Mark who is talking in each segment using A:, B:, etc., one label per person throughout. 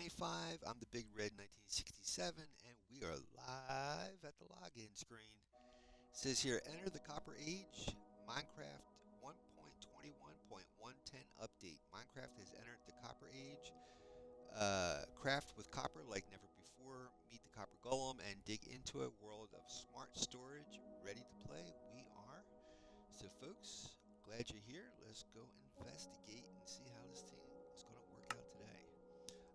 A: 25. I'm the Big Red 1967, and we are live at the login screen. It says here, enter the Copper Age, Minecraft 1.21.110 update. Minecraft has entered the Copper Age. Craft with copper like never before. Meet the Copper Golem and dig into a world of smart storage. Ready to play? We are. So, folks, glad you're here. Let's go investigate and see how this thing is going to work out today.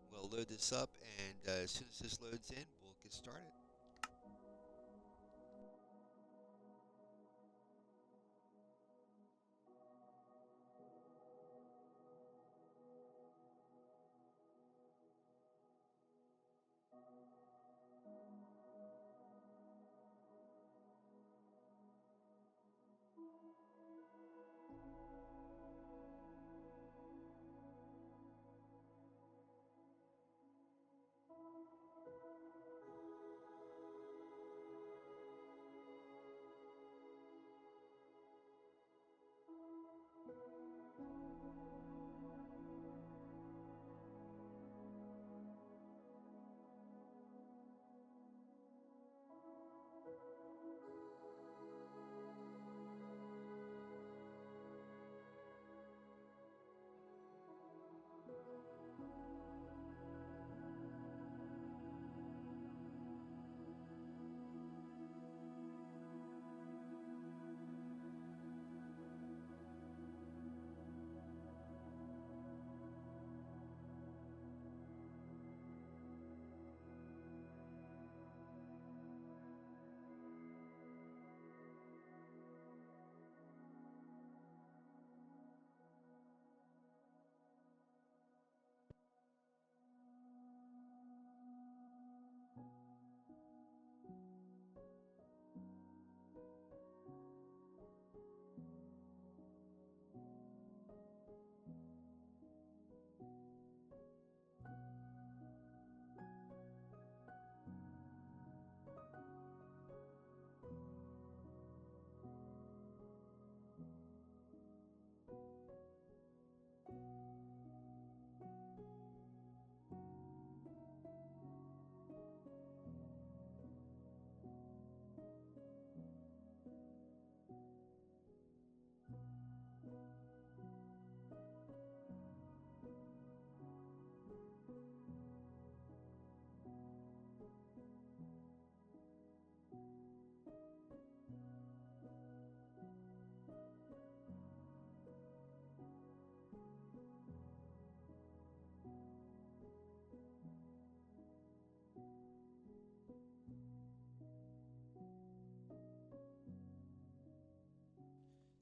A: I'm going to load this up, and as soon as this loads in, we'll get started.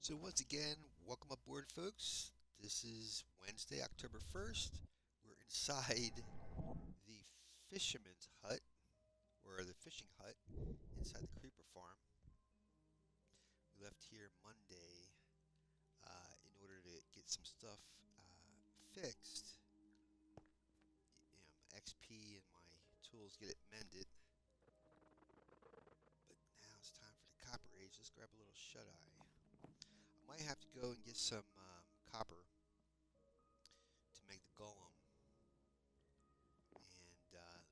A: So, once again, welcome aboard, folks. This is Wednesday, October 1st. We're inside the fisherman's hut, or the fishing hut, inside the creeper farm. We left here Monday in order to get some stuff fixed. My XP and my tools get it mended. But now it's time for the Copper Age. Let's grab a little shut-eye. I might have to go and get some copper to make the golem. And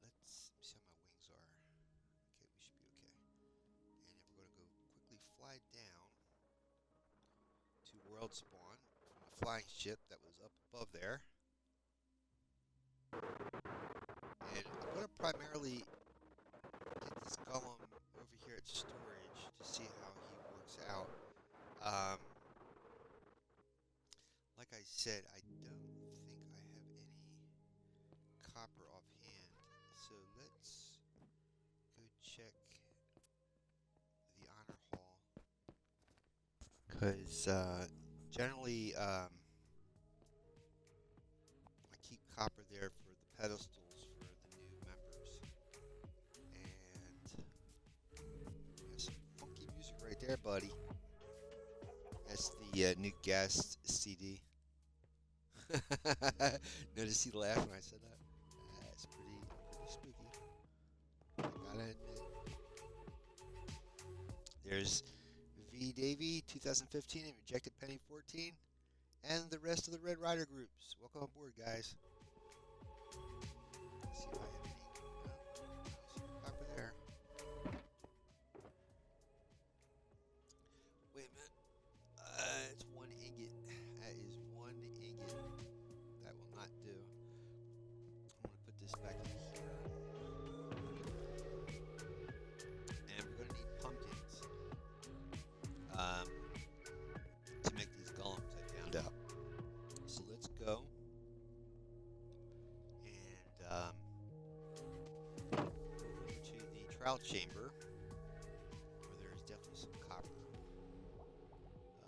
A: let's see how my wings are. Okay, we should be okay. And then we're going to go quickly fly down to World Spawn from a flying ship that was up above there. And I'm going to primarily get this golem over here at storage to see how he works out. Like I said, I don't think I have any copper offhand, so let's go check the honor hall, because generally I keep copper there for the pedestals for the new members. And there's some funky music right there, buddy. That's the new guest CD. Notice he laughed when I said that. That's pretty spooky. I gotta admit. There's V Davy 2015 and Rejected Penny 14, and the rest of the Red Rider groups. Welcome aboard, guys. trial chamber, where there is definitely some copper. Let's use that bracket real quick.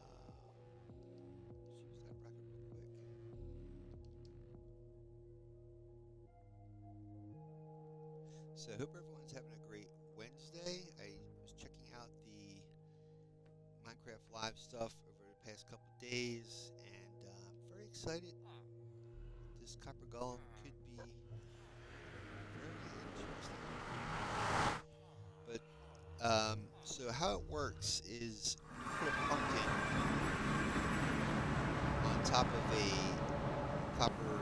A: So I hope everyone's having a great Wednesday. I was checking out the Minecraft Live stuff over the past couple days, and I'm very excited. This copper golem could be very interesting. But so how it works is you put a pumpkin on top of a copper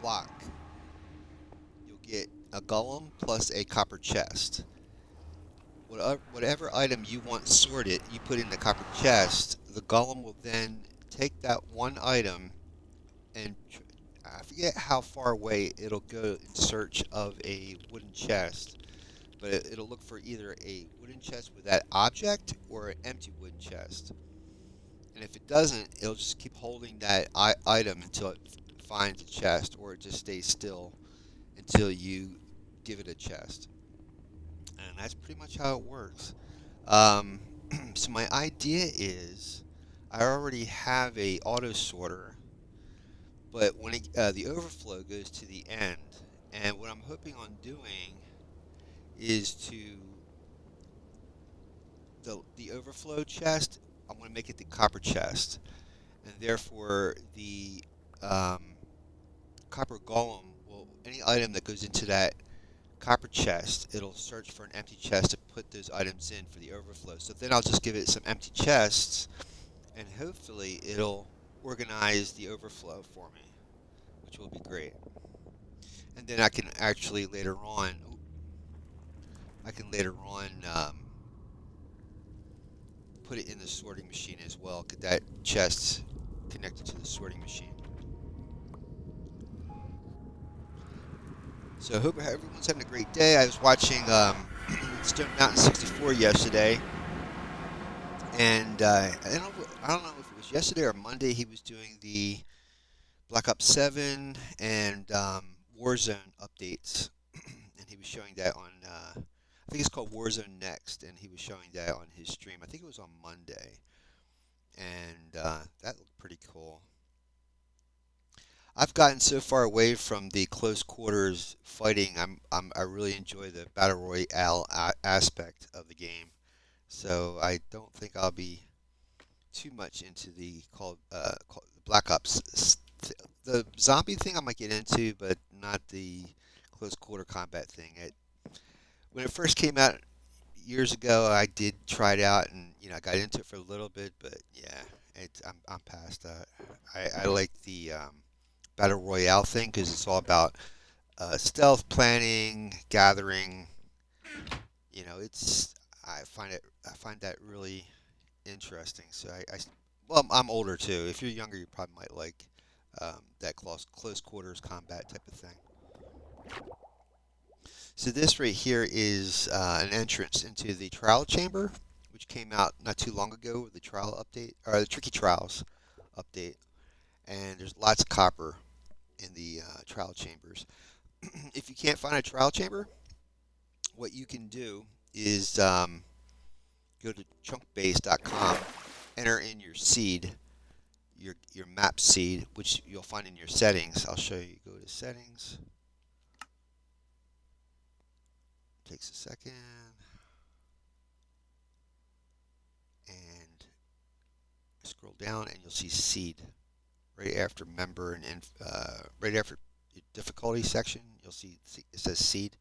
A: block. You'll get a golem plus a copper chest. Whatever item you want sorted, you put in the copper chest. The golem will then take that one item and I forget how far away it'll go in search of a wooden chest, but it'll look for either a wooden chest with that object or an empty wooden chest. And if it doesn't, it'll just keep holding that item until it finds a chest, or it just stays still until you give it a chest. And that's pretty much how it works. Um, so my idea is, I already have a auto sorter, but when the overflow goes to the end, and what I'm hoping on doing is to the overflow chest, I'm going to make it the copper chest, and therefore the um, copper golem will, any item that goes into that copper chest, it'll search for an empty chest to put those items in for the overflow. So then I'll just give it some empty chests, and hopefully it'll organize the overflow for me, which will be great. And then I can actually later on, put it in the sorting machine as well, get that chest connected to the sorting machine. So I hope everyone's having a great day. I was watching Stone Mountain 64 yesterday, and I don't know if it was yesterday or Monday. He was doing the Black Ops 7 and Warzone updates, and he was showing that on. I think it's called Warzone Next, and he was showing that on his stream. I think it was on Monday, and that looked pretty cool. I've gotten so far away from the close quarters fighting. I really enjoy the battle royale aspect of the game, so I don't think I'll be too much into the called Black Ops. The zombie thing I might get into, but not the close quarter combat thing. When it first came out years ago, I did try it out, and I got into it for a little bit, but yeah, I'm past that. I like the battle royale thing because it's all about stealth planning, gathering. It's I find that really interesting. So well, I'm older too. If you're younger, you probably might like that close quarters combat type of thing. So this right here is an entrance into the trial chamber, which came out not too long ago with the trial update, or the Tricky Trials update. And there's lots of copper in the trial chambers. If you can't find a trial chamber, what you can do is go to chunkbase.com, enter in your seed, your map seed, which you'll find in your settings. I'll show you. Go to settings. Takes a second. And scroll down, and you'll see seed right after member and right after difficulty section. You'll see it says seed.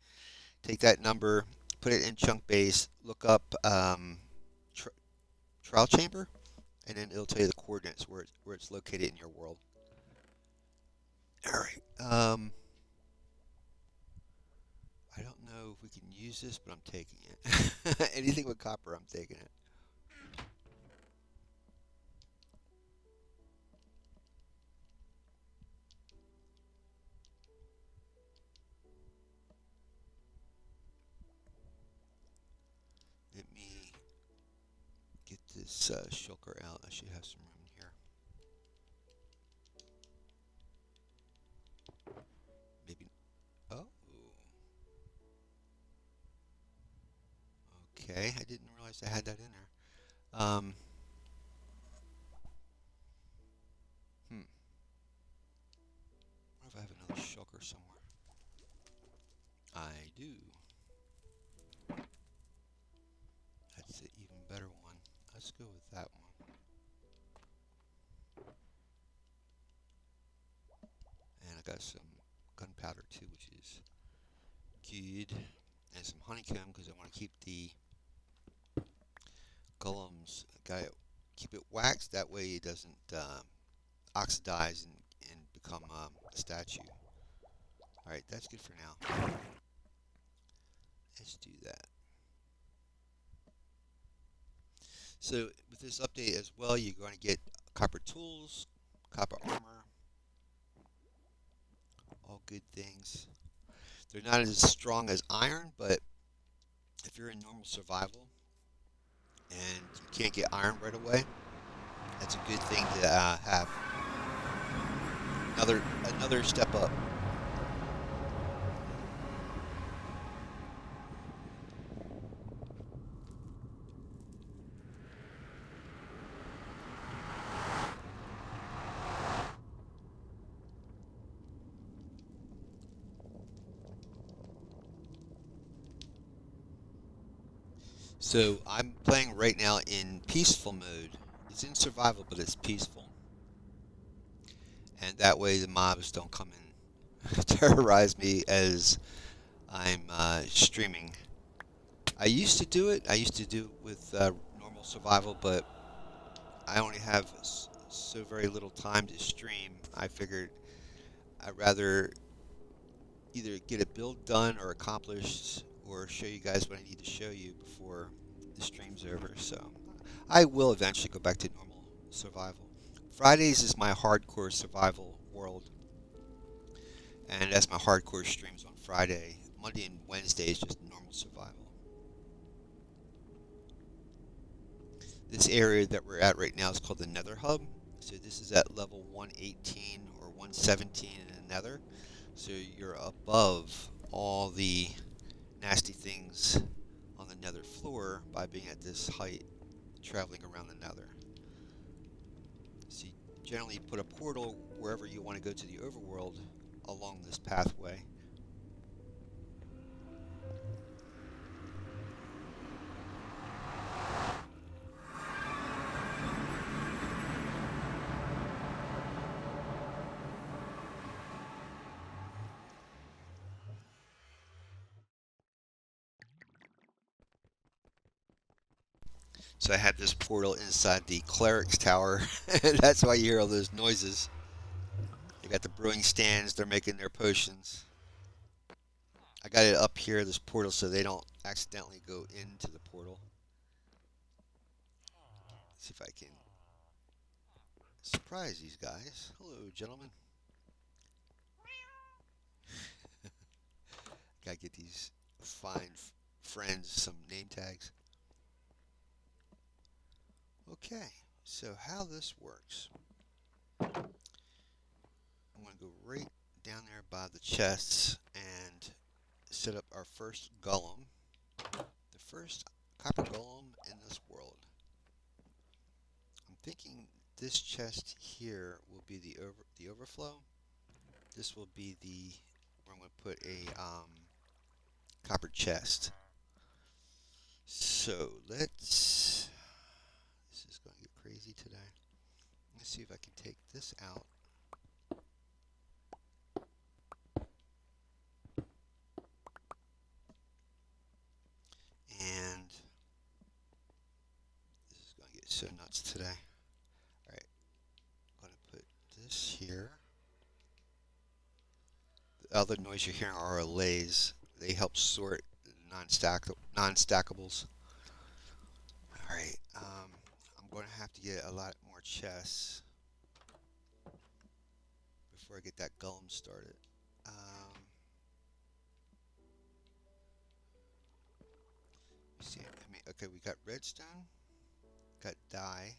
A: Take that number, put it in Chunkbase, look up trial chamber, and then it'll tell you the coordinates where it's located in your world. All right. I don't know if we can use this, but I'm taking it. Anything with copper, I'm taking it. Let me get this shulker out. I should have some room in here. Maybe. Oh. didn't realize I had that in there. What if I have another shulker somewhere? I do. That's the even better one. Let's go with that one. And I got some gunpowder too, which is good. And some honeycomb because I want to keep the golems. Keep it waxed. That way it doesn't oxidize and become a statue. Alright, that's good for now. Let's do that. So with this update as well, you're going to get copper tools, copper armor, all good things. They're not as strong as iron, but if you're in normal survival and you can't get iron right away, that's a good thing to have. Another step up. So I'm playing right now in peaceful mode. It's in survival, but it's peaceful. And that way the mobs don't come and terrorize me as I'm streaming. I used to do it. I used to do it with normal survival, but I only have so very little time to stream. I figured I'd rather either get a build done or accomplished or show you guys what I need to show you before the stream's over. So I will eventually go back to normal survival. Fridays is my hardcore survival world, and that's my hardcore streams on Friday. Monday and Wednesday is just normal survival. This area that we're at right now is called the Nether Hub. So this is at level 118 or 117 in the Nether. So you're above all the nasty things on the Nether floor by being at this height, traveling around the Nether. So you generally put a portal wherever you want to go to the overworld along this pathway. So I had this portal inside the cleric's tower, and that's why you hear all those noises. They got the brewing stands, they're making their potions. I got it up here, this portal, so they don't accidentally go into the portal. Let's see if I can surprise these guys. Hello, gentlemen. Gotta get these fine friends some name tags. Okay, so how this works. I'm going to go right down there by the chests and set up our first golem. The first copper golem in this world. I'm thinking this chest here will be the overflow. This will be where I'm going to put a copper chest. So let's. This is going to get crazy today. Let's see if I can take this out. And this is going to get so nuts today. Alright, I'm going to put this here. The other noise you're hearing are allays. They help sort non-stackables. Alright, I'm going to have to get a lot more chests before I get that golem started. See, okay, we got redstone, got dye,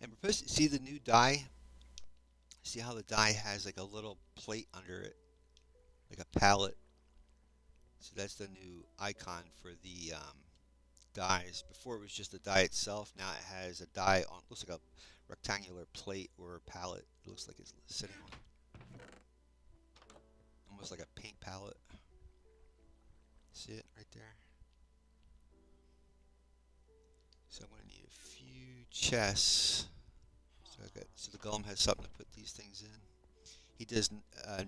A: and we're supposed to see the new dye. See how the dye has like a little plate under it, like a palette. So that's the new icon for the dies. Before it was just the die itself. Now it has a die on. Looks like a rectangular plate or palette. It looks like it's sitting on, almost like a paint palette. See it right there? So I'm gonna need a few chests. So the golem has something to put these things in. He does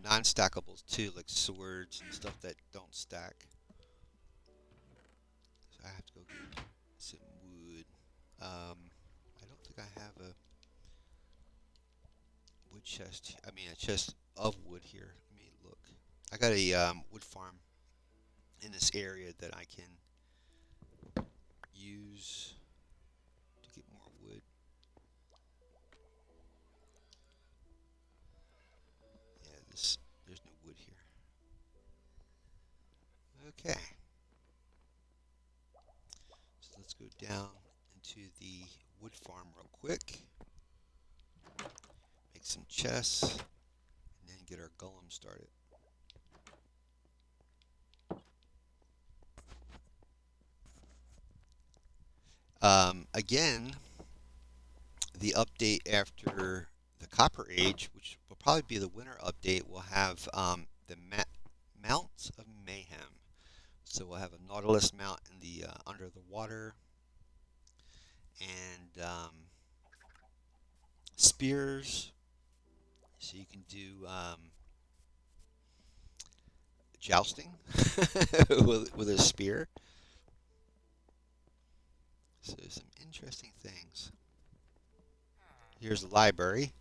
A: non-stackables too, like swords and stuff that don't stack. So I have to go get some wood. I don't think I have a wood chest. I mean, a chest of wood here. Let me look. I got a wood farm in this area that I can use to get more wood. Yeah, there's no wood here. Okay, so let's go down into the wood farm real quick. Make some chests, and then get our golem started. Again, the update after the Copper Age, which will probably be the winter update, will have the Mounts of Mayhem. So we'll have a Nautilus mount in the under the water, and spears. So you can do jousting with a spear. So some interesting things. Here's the library.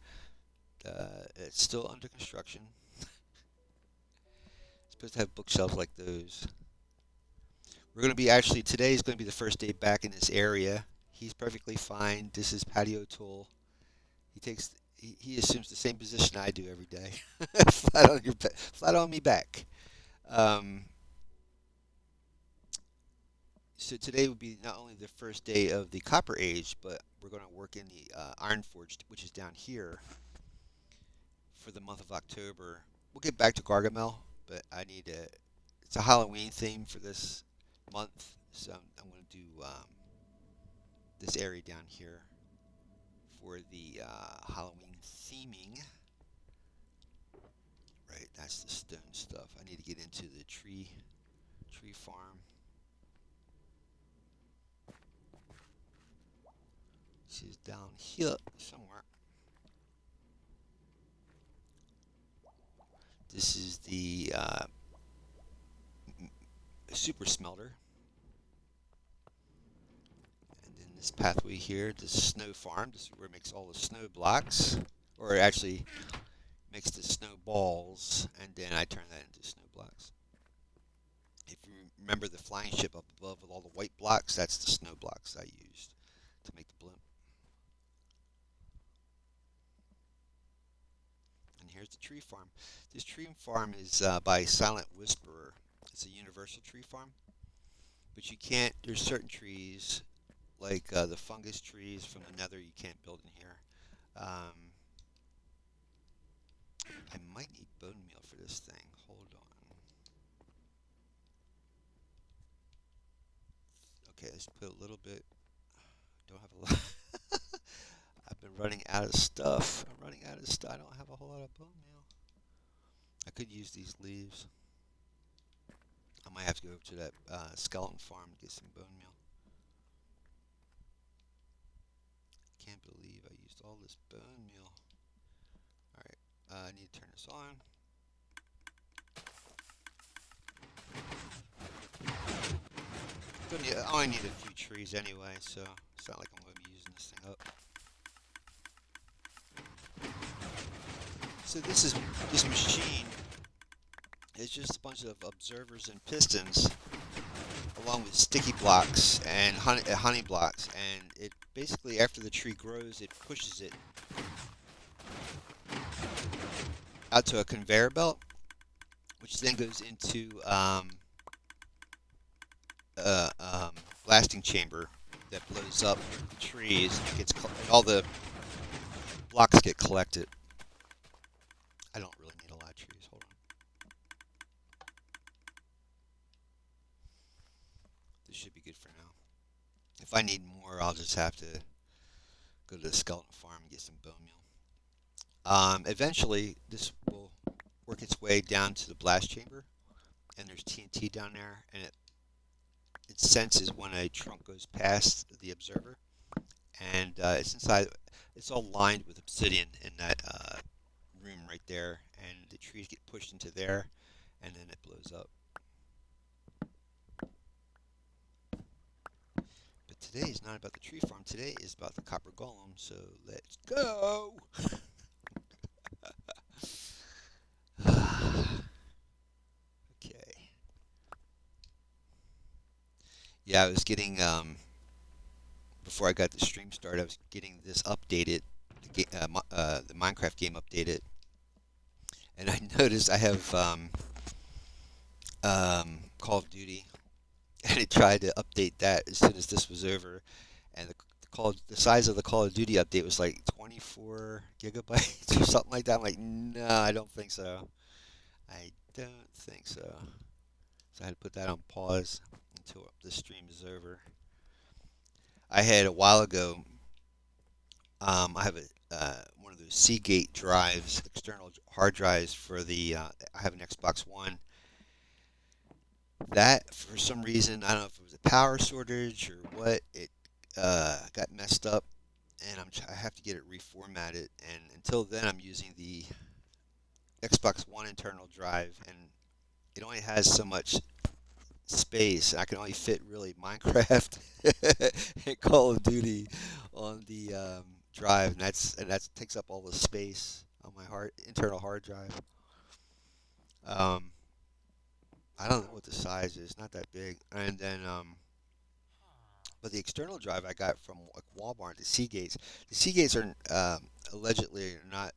A: It's still under construction. It's supposed to have bookshelves like those. We're going to be actually, today is going to be the first day back in this area. He's perfectly fine. This is Patio Tool. He assumes the same position I do every day. Flat on me back. Um, so today would be not only the first day of the Copper Age, but we're going to work in the Iron Forge, which is down here, for the month of October. We'll get back to Gargamel, but it's a Halloween theme for this month, so I'm going to do this area down here for the Halloween theming. Right, that's the stone stuff. I need to get into the tree farm. She's down here somewhere. This is the super smelter. And then this pathway here, the snow farm. This is where it makes all the snow blocks. Or it actually makes the snowballs, and then I turn that into snow blocks. If you remember the flying ship up above with all the white blocks, that's the snow blocks I used to make the blimp. And here's the tree farm. This tree farm is by Silent Whisperer. It's a universal tree farm, but you can't. There's certain trees, like the fungus trees from the Nether, you can't build in here. I might need bone meal for this thing. Hold on. Okay, let's put a little bit. Don't have a lot. I've been running out of stuff. I'm running out of stuff. I don't have a whole lot of bone meal. I could use these leaves. I might have to go over to that skeleton farm to get some bone meal. Can't believe I used all this bone meal. Alright, I need to turn this on. I only need a few trees anyway, so it's not like I'm going to be using this thing up. So this machine is just a bunch of observers and pistons, along with sticky blocks and honey blocks, and it basically, after the tree grows, it pushes it out to a conveyor belt, which then goes into blasting chamber that blows up the trees, and and all the blocks get collected. I don't really need a lot of trees. Hold on. This should be good for now. If I need more, I'll just have to go to the skeleton farm and get some bone meal. Eventually, this will work its way down to the blast chamber, and there's TNT down there, and it senses when a trunk goes past the observer, and it's inside. It's all lined with obsidian in that room right there, and the trees get pushed into there, and then it blows up. But today is not about the tree farm. Today is about the copper golem. So let's go. Okay. Yeah, I was getting before I got the stream started. I was getting this updated, the Minecraft game updated, and I noticed I have Call of Duty, and it tried to update that as soon as this was over, and the size of the Call of Duty update was like 24 gigabytes or something like that. I'm like, no, I don't think so. I don't think so. So I had to put that on pause until the stream is over. I had a while ago. I have a one of those Seagate drives, external hard drives for the. I have an Xbox One. That for some reason, I don't know if it was a power shortage or what, it got messed up, and I have to get it reformatted. And until then, I'm using the Xbox One internal drive, and it only has so much space. I can only fit really Minecraft and Call of Duty on the drive, and that takes up all the space on my internal hard drive. Um, I don't know what the size is, not that big. And then but the external drive I got from like Walmart, the Seagates. The Seagates are allegedly not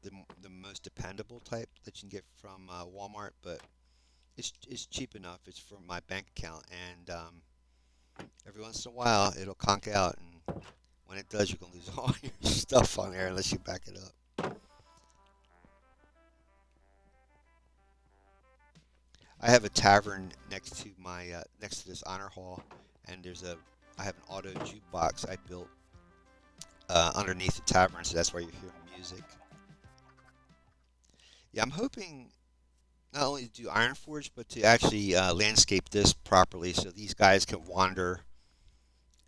A: the most dependable type that you can get from Walmart, but it's cheap enough. It's from my bank account, and every once in a while it'll conk out, and when it does, you can lose all your stuff on there unless you back it up. I have a tavern next to this honor hall, and I have an auto jukebox I built underneath the tavern, so that's why you hear music. Yeah, I'm hoping not only to do Ironforge, but to actually landscape this properly so these guys can wander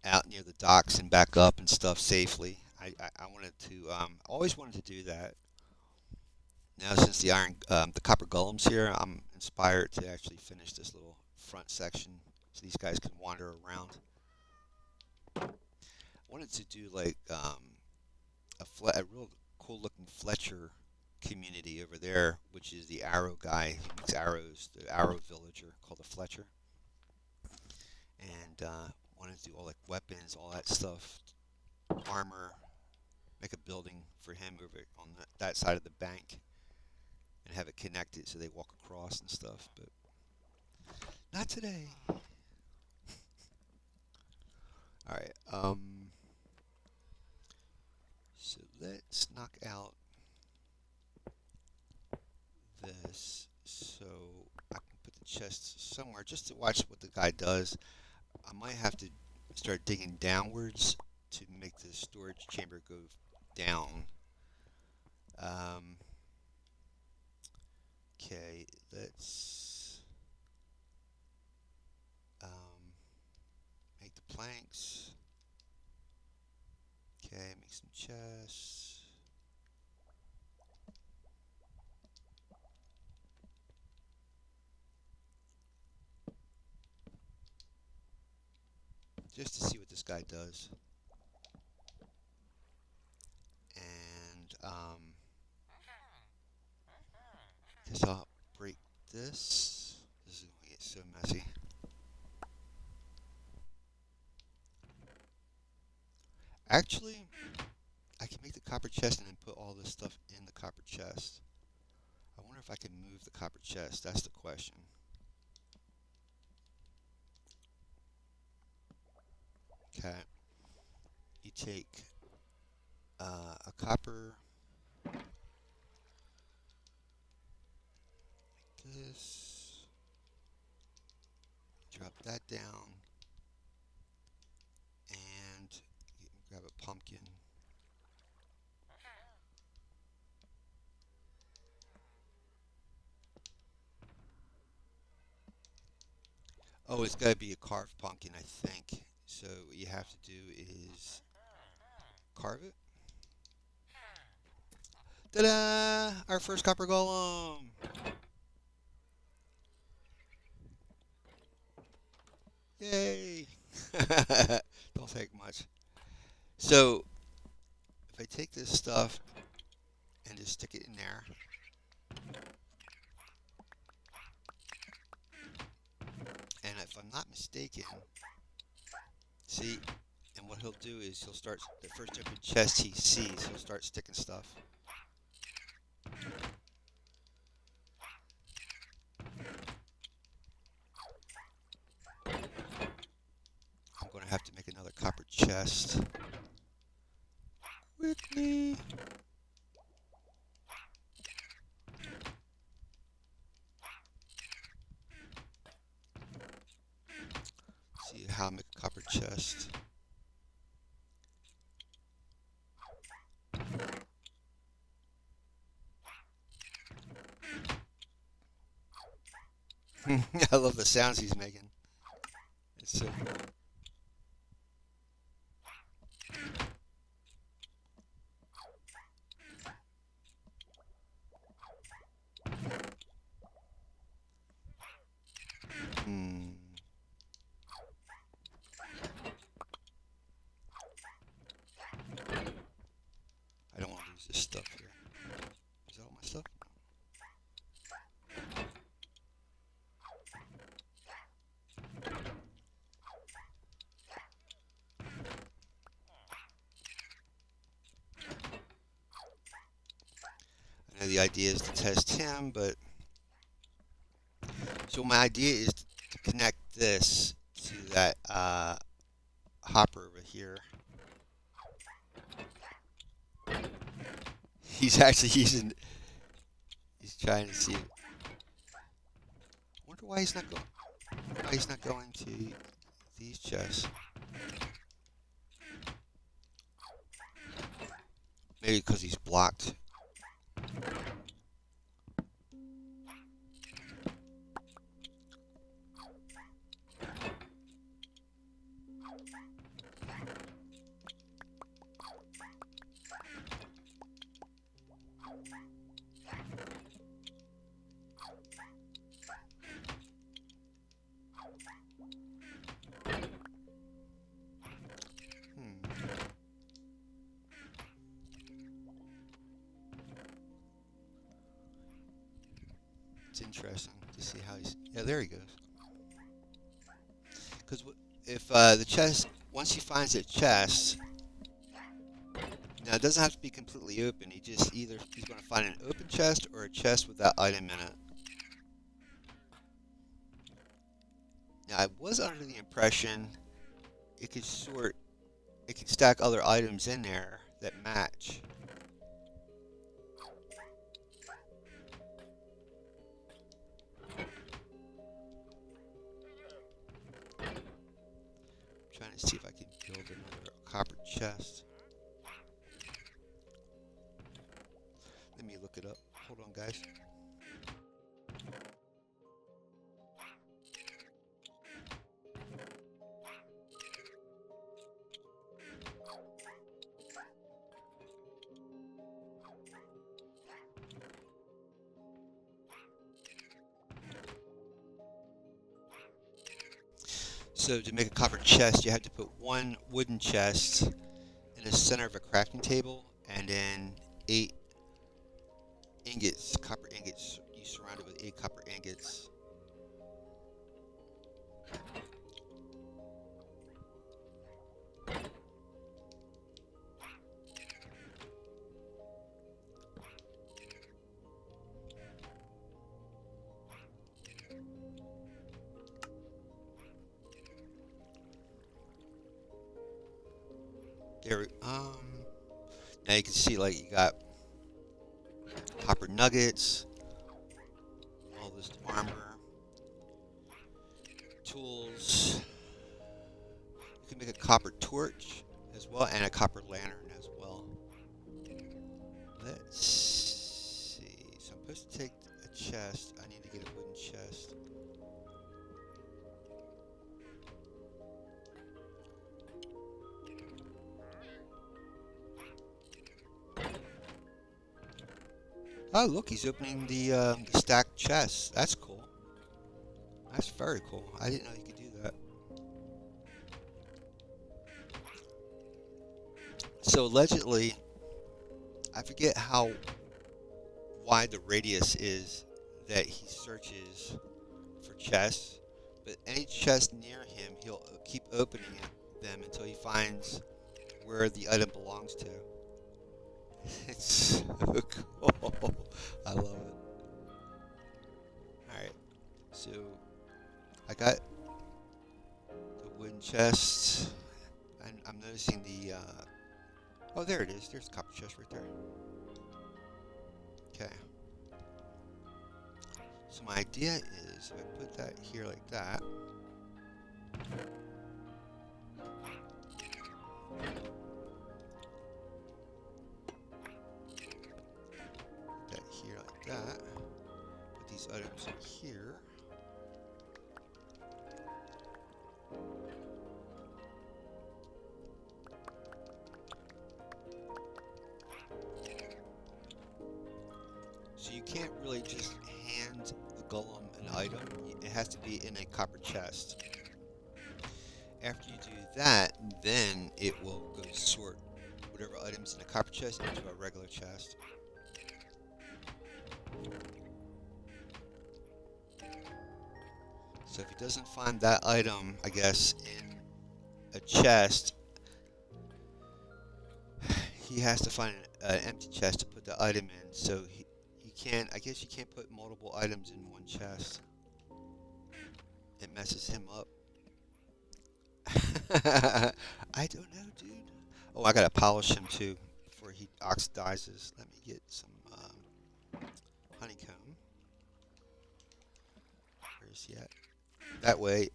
A: out near the docks and back up and stuff safely. I wanted to, always wanted to do that. Now, since the copper golem's here, I'm inspired to actually finish this little front section so these guys can wander around. I wanted to do like a real cool looking Fletcher community over there, which is the arrow guy who makes arrows, the arrow villager called the Fletcher, and wanted to do all like weapons, all that stuff, armor, make a building for him over on that side of the bank, and have it connected so they walk across and stuff. But not today. All right. So let's knock out this so I can put the chest somewhere just to watch what the guy does. I might have to start digging downwards to make the storage chamber go down. Um, okay, let's make the planks. Okay, make some chests. Just to see what this guy does. And guess I'll break this. This is going to get so messy. Actually, I can make the copper chest and then put all this stuff in the copper chest. I wonder if I can move the copper chest. That's the question. Okay. You take a copper like this. Drop that down. pumpkin. Oh, it's got to be a carved pumpkin, I think. So what you have to do is carve it. Ta-da! Our first copper golem. Yay! Don't take much. So if I take this stuff and just stick it in there, and if I'm not mistaken, see, and what he'll do is he'll start the first open chest he sees, he'll start sticking stuff. I'm going to have to make another copper chest. Quickly. See how I make a copper chest. I love the sounds he's making. It's so cool. I don't want to lose this stuff here. Is that all my stuff? I know the idea is to test him, but so my idea is to connect this to that hopper over here. He's actually using. He's trying to see. I wonder why he's not going. Why he's not going to these chests? Maybe because he's blocked. It's interesting to see how he's. Yeah, there he goes. Because if the chest, once he finds a chest, now it doesn't have to be completely open. He just he's going to find an open chest or a chest with that item in it. Now I was under the impression it could stack other items in there that match. Trying to see if I can build another copper chest. Let me look it up. Hold on, guys. So to make a copper chest, you have to put one wooden chest in the center of a crafting table, and then 8 ingots, copper ingots. You surround it with 8 copper ingots. There, now you can see like you got copper nuggets, all this armor, tools. You can make a copper torch as well, and a copper lantern as well. Let's see. So I'm supposed to take a chest. I need to get a wooden chest. Oh, look, he's opening the stacked chest. That's cool. That's very cool. I didn't know you could do that. So allegedly, I forget how wide the radius is that he searches for chests, but any chest near him, he'll keep opening them until he finds where the item belongs to. It's so cool. I love it. Alright, so I got the wooden chest, and I'm noticing the. Oh, there it is. There's the copper chest right there. Okay. So my idea is if I put that here like that. That here like that. Put these items in here. So you can't really just hand the golem an item. It has to be in a copper chest. After you do that, then it will go sort whatever items in a copper chest into a regular chest. So if he doesn't find that item, I guess, in a chest, he has to find an empty chest to put the item in. So he can't, I guess you can't put multiple items in one chest. It messes him up. I don't know, dude. Oh, I gotta polish him too before he oxidizes. Let me get some honeycomb. Where's he at? That way,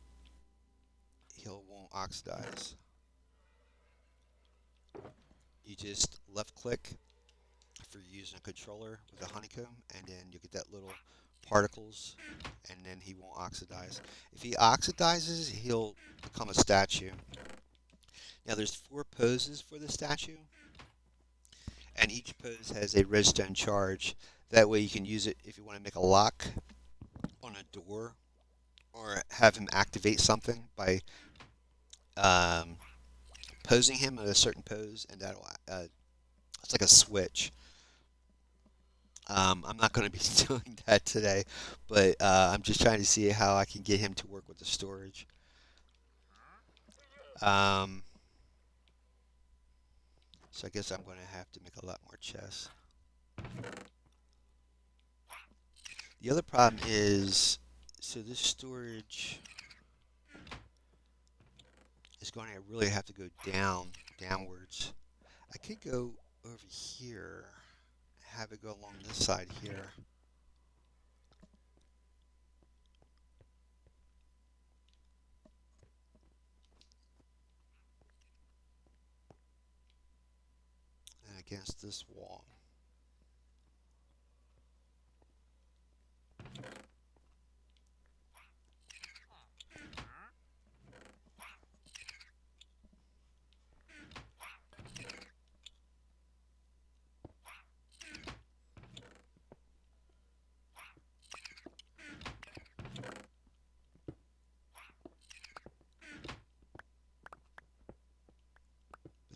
A: he won't oxidize. You just left click for using a controller with a honeycomb, and then you get that little particles, and then he won't oxidize. If he oxidizes, he'll become a statue. Now there's 4 poses for the statue, and each pose has a redstone charge. That way you can use it if you want to make a lock on a door, or have him activate something by posing him at a certain pose, and that'll it's like a switch. I'm not going to be doing that today, but I'm just trying to see how I can get him to work with the storage. So I guess I'm going to have to make a lot more chests. The other problem is, so this storage is going to really have to go downwards. I could go over here, have it go along this side here. And against this wall.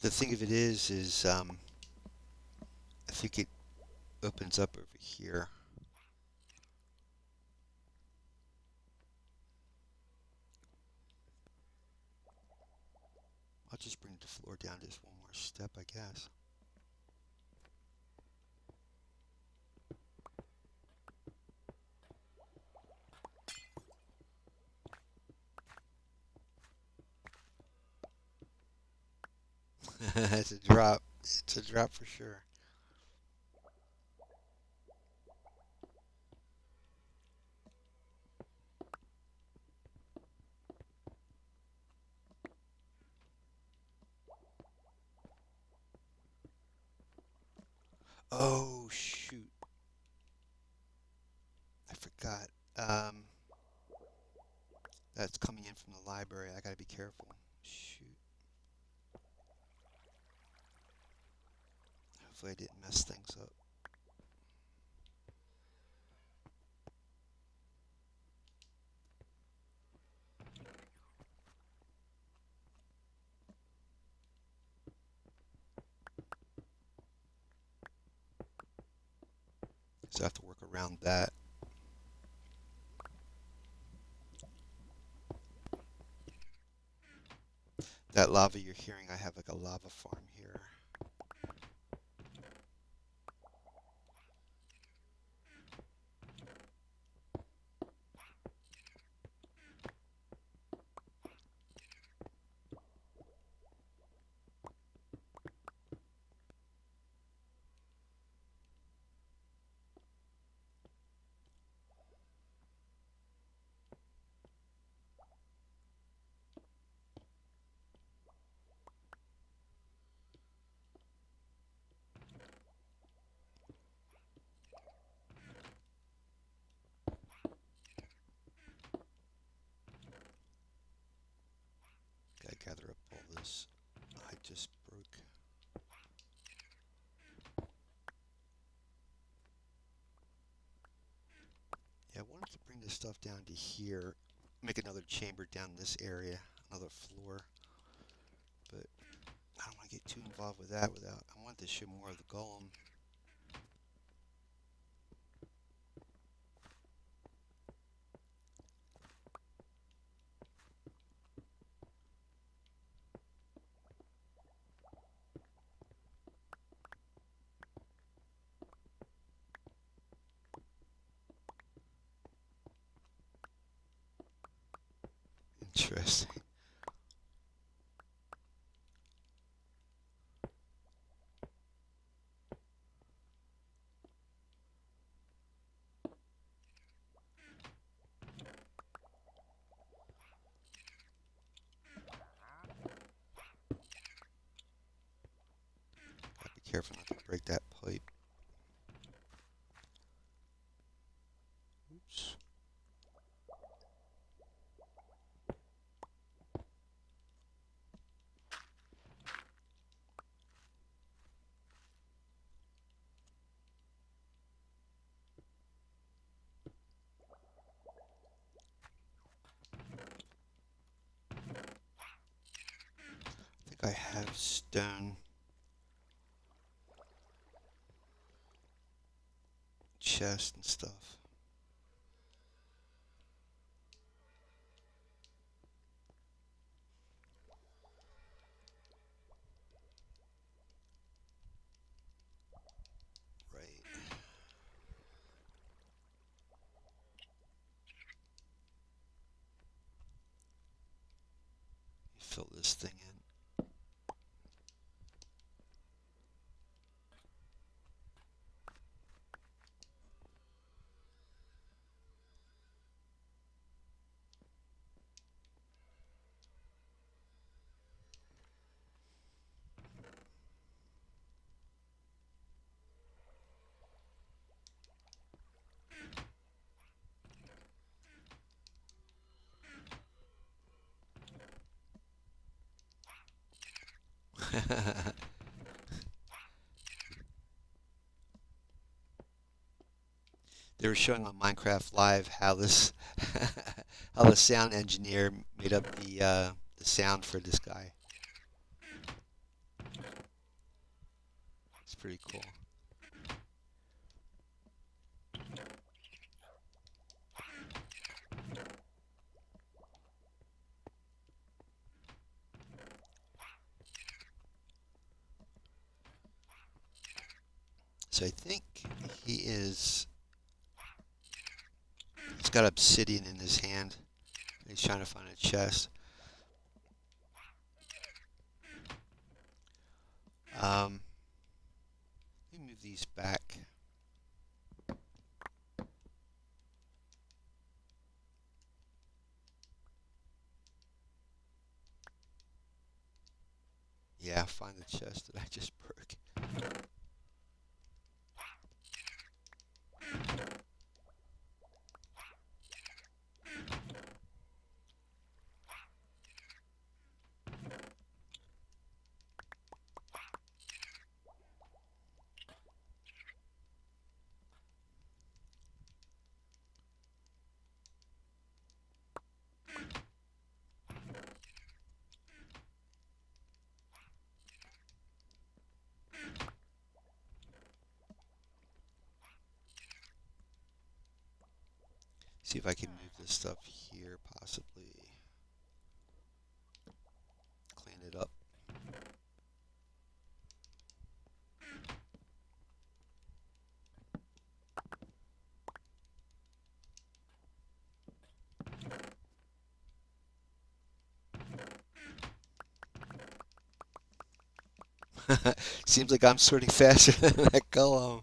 A: The thing of it is I think it opens up over here. I'll just bring the floor down just one more step, I guess. It's a drop. It's a drop for sure. Oh, shoot. I forgot. Um, that's coming in from the library. I gotta be careful. Shoot. Hopefully I didn't mess things up. So I have to work around that. That lava you're hearing, I have like a lava farm here. Gotta gather up all this I just broke. Yeah, I wanted to bring this stuff down to here, make another chamber down this area, another floor, but I don't want to get too involved with that without, I want to show more of the golem. Interesting. Gotta be careful not to break that pipe. Oops. I think I have stone chest and stuff. Right. Fill this thing in. They were showing on Minecraft Live how this, how the sound engineer made up the sound for this guy. It's pretty cool. So I think he is. He's got obsidian in his hand. He's trying to find a chest. Let me move these back. Yeah, find the chest that I just broke. See if I can move this stuff here, possibly. Clean it up. Seems like I'm sorting faster than that golem.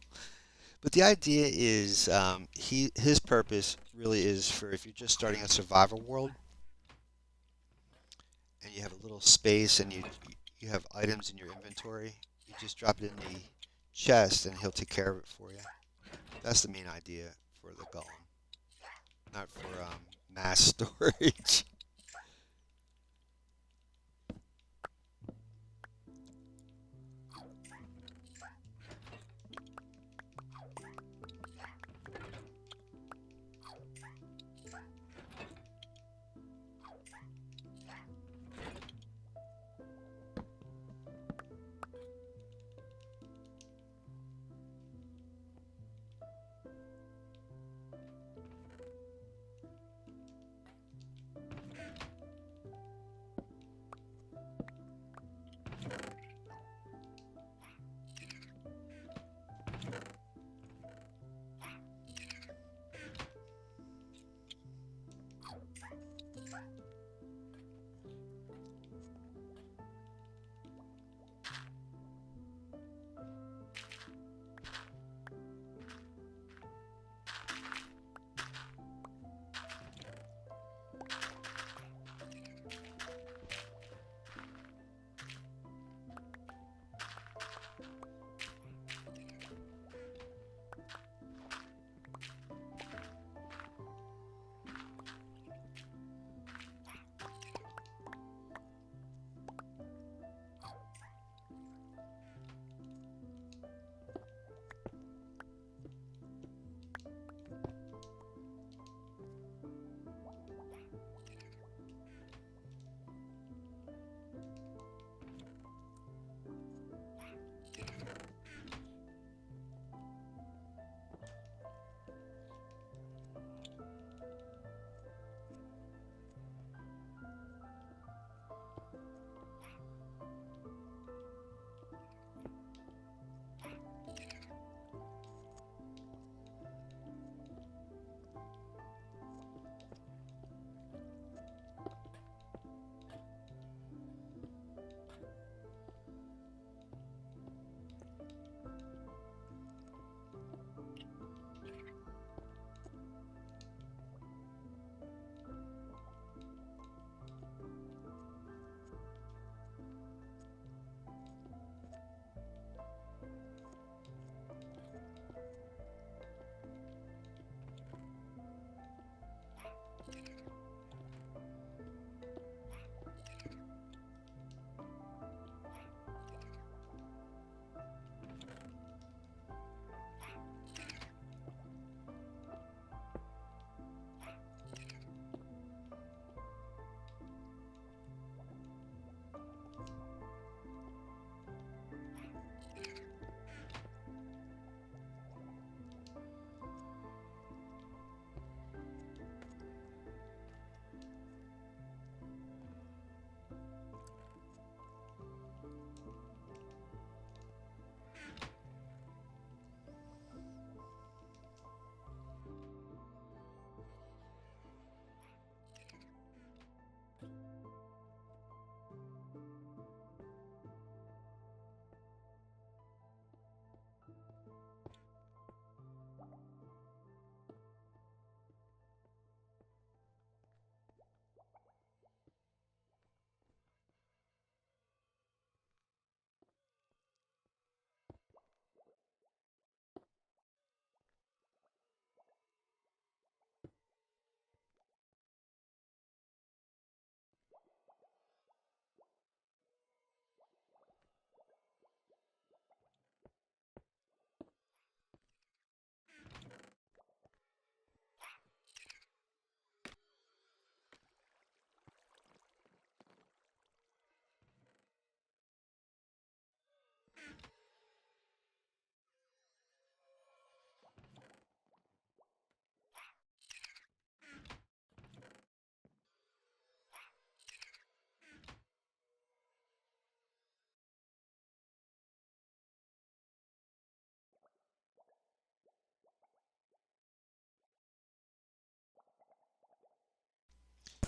A: But the idea is, his purpose really is for if you're just starting a survival world and you have a little space and you have items in your inventory, you just drop it in the chest and he'll take care of it for you. That's the main idea for the golem, not for mass storage.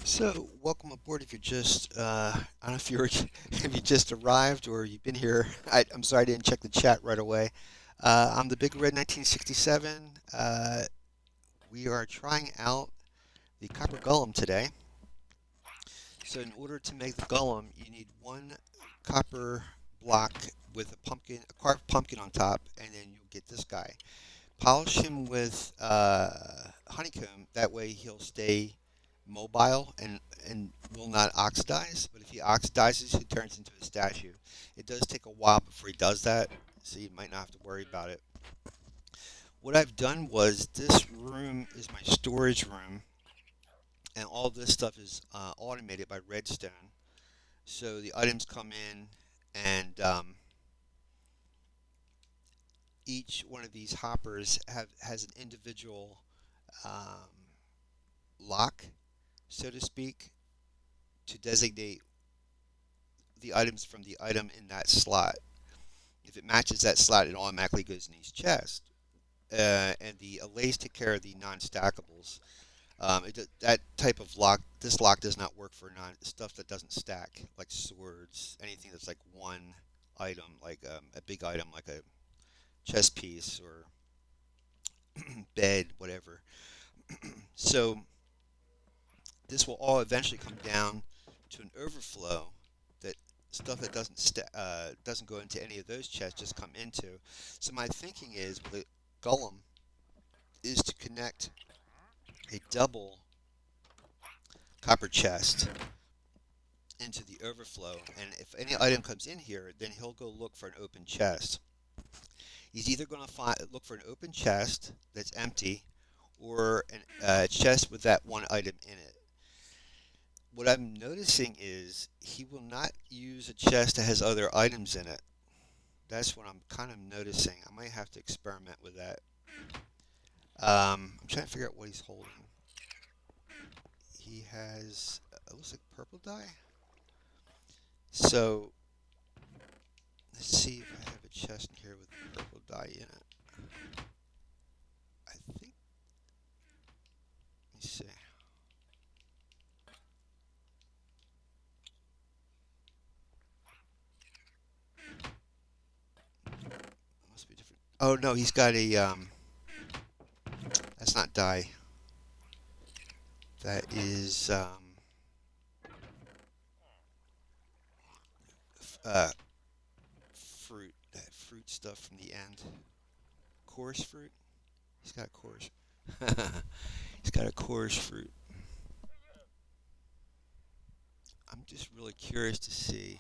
A: So, welcome aboard. If you're just, I don't know if you're, if you just arrived or you've been here. I'm sorry I didn't check the chat right away. I'm the Big Red 1967. We are trying out the Copper Golem today. So, in order to make the Golem, you need one copper block with a carved pumpkin on top, and then you'll get this guy. Polish him with honeycomb. That way, he'll stay mobile and will not oxidize. But if he oxidizes, he turns into a statue. It does take a while before he does that, so you might not have to worry about it. What I've done was this room is my storage room, and all this stuff is automated by Redstone. So the items come in, and each one of these hoppers has an individual um, lock, so to speak, to designate the items from the item in that slot. If it matches that slot, it automatically goes in each chest. And the allays take care of the non-stackables. That type of lock, this lock does not work for stuff that doesn't stack, like swords, anything that's like one item, like a big item, like a chest piece or bed, whatever. So this will all eventually come down to an overflow that stuff that doesn't go into any of those chests just come into. So my thinking is with a golem is to connect a double copper chest into the overflow, and if any item comes in here, then he'll go look for an open chest. He's either going to look for an open chest that's empty, or a chest with that one item in it. What I'm noticing is he will not use a chest that has other items in it. That's what I'm kind of noticing. I might have to experiment with that. I'm trying to figure out what he's holding. He has, it looks like purple dye. So, let's see if I have a chest in here with purple dye in it. I think, let me see. Must be different. Oh no, he's got a, that's not dye. That is, uh, fruit. That fruit stuff from the end. Coarse fruit? He's got coarse. He's got a coarse fruit. I'm just really curious to see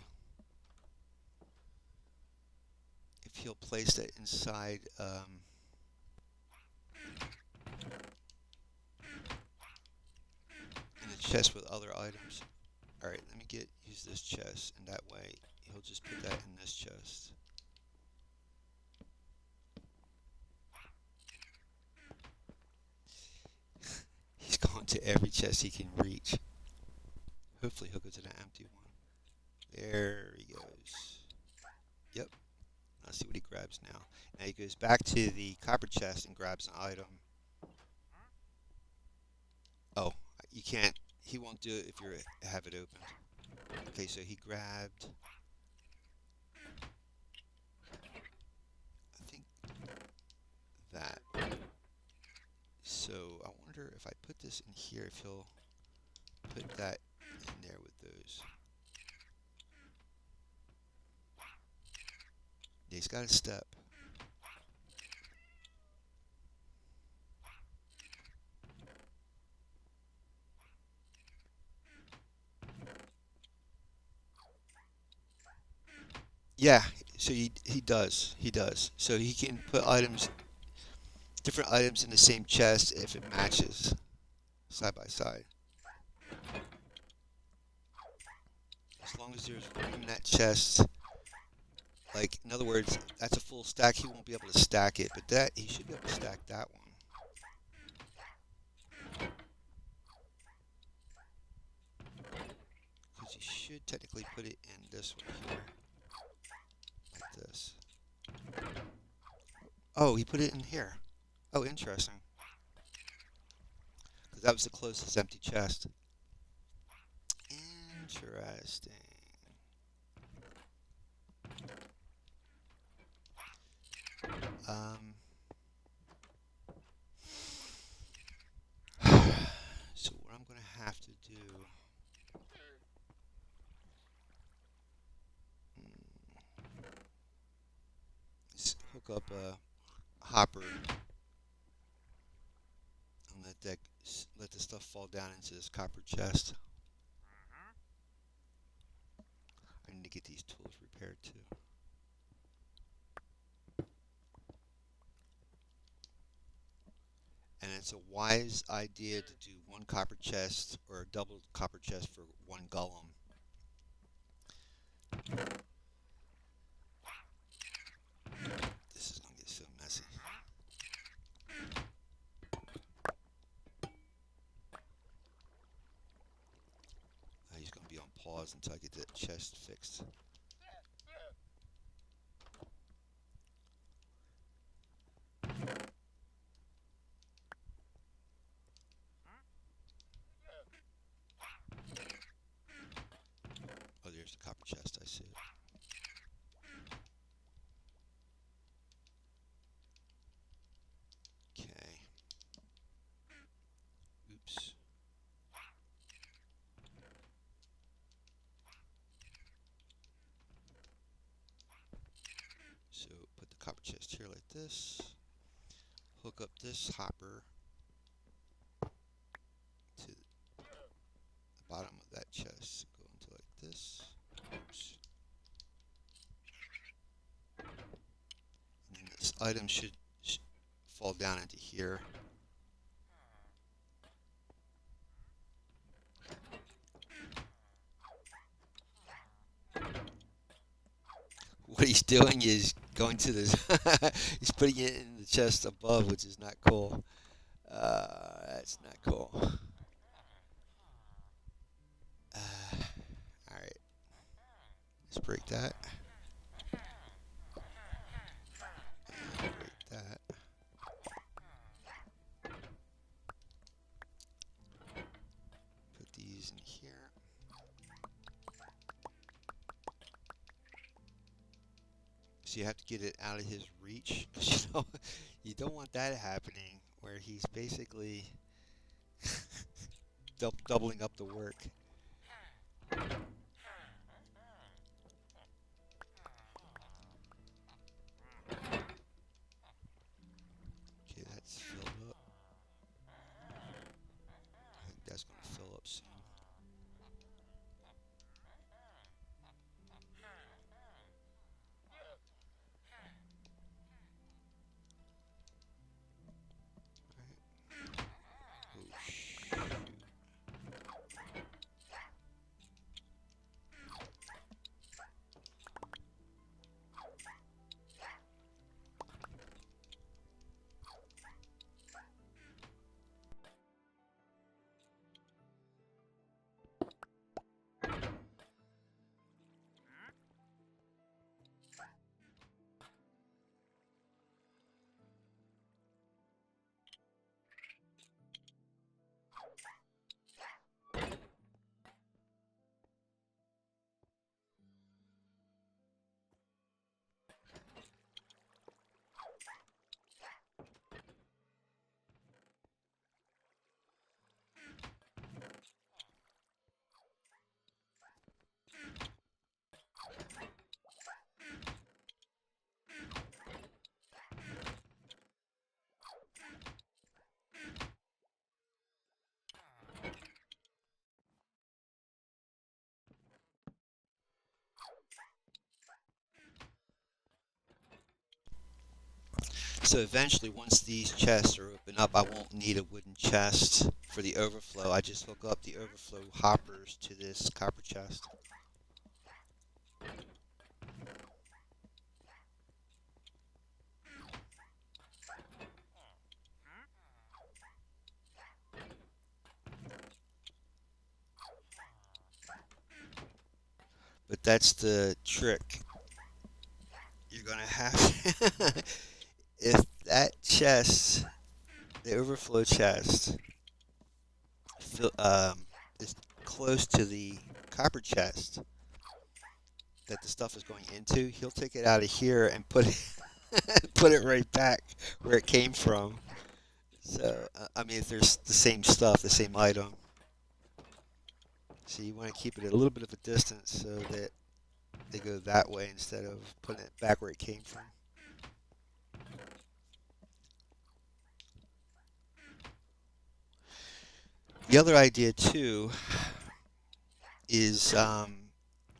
A: if he'll place that inside in a chest with other items. Alright, let me use this chest, and that way he'll just put that in this chest. He's going to every chest he can reach. Hopefully he'll go to the empty one. There he goes. Yep. Let's see what he grabs now. Now he goes back to the copper chest and grabs an item. Oh, you can't. He won't do it if you have it open. Okay, so he grabbed, I think, that. So I wonder if I put this in here, if he'll put that in there with those. Yeah, he's got a step. Yeah, so he does. He does. So he can put different items in the same chest if it matches side by side. As long as there's room in that chest. Like, in other words, that's a full stack. He won't be able to stack it, but that he should be able to stack that one. Because you should technically put it in this one here. Like this. Oh, he put it in here. Oh, interesting. Because that was the closest empty chest. Interesting. Um, so what I'm gonna have to do is hook up a hopper and let the stuff fall down into this copper chest. I need to get these tools repaired too. And it's a wise idea to do one copper chest or a double copper chest for one golem. This is gonna get so messy. He's gonna be on pause until I get that chest fixed. Oh, there's the copper chest. I see it. Okay. Oops. So put the copper chest here like this. Hook up this hopper to the bottom of that chest. Go into like this. Oops. And then this item should fall down into here. What he's doing is going to this. He's putting it in the chest above, which is not cool. That's not cool. All right, let's break that. And break that. Put these in here. So you have to get it out of his reach. You don't want that happening where he's basically doubling up the work. Okay, that's filled up. I think that's going to fill up soon. So eventually, once these chests are open up, I won't need a wooden chest for the overflow. I just hook up the overflow hoppers to this copper chest. But that's the trick. You're gonna have if that chest, the overflow chest, is close to the copper chest that the stuff is going into, he'll take it out of here and put it put it right back where it came from. So, I mean, if there's the same stuff, the same item, so you want to keep it at a little bit of a distance so that they go that way instead of putting it back where it came from. The other idea too is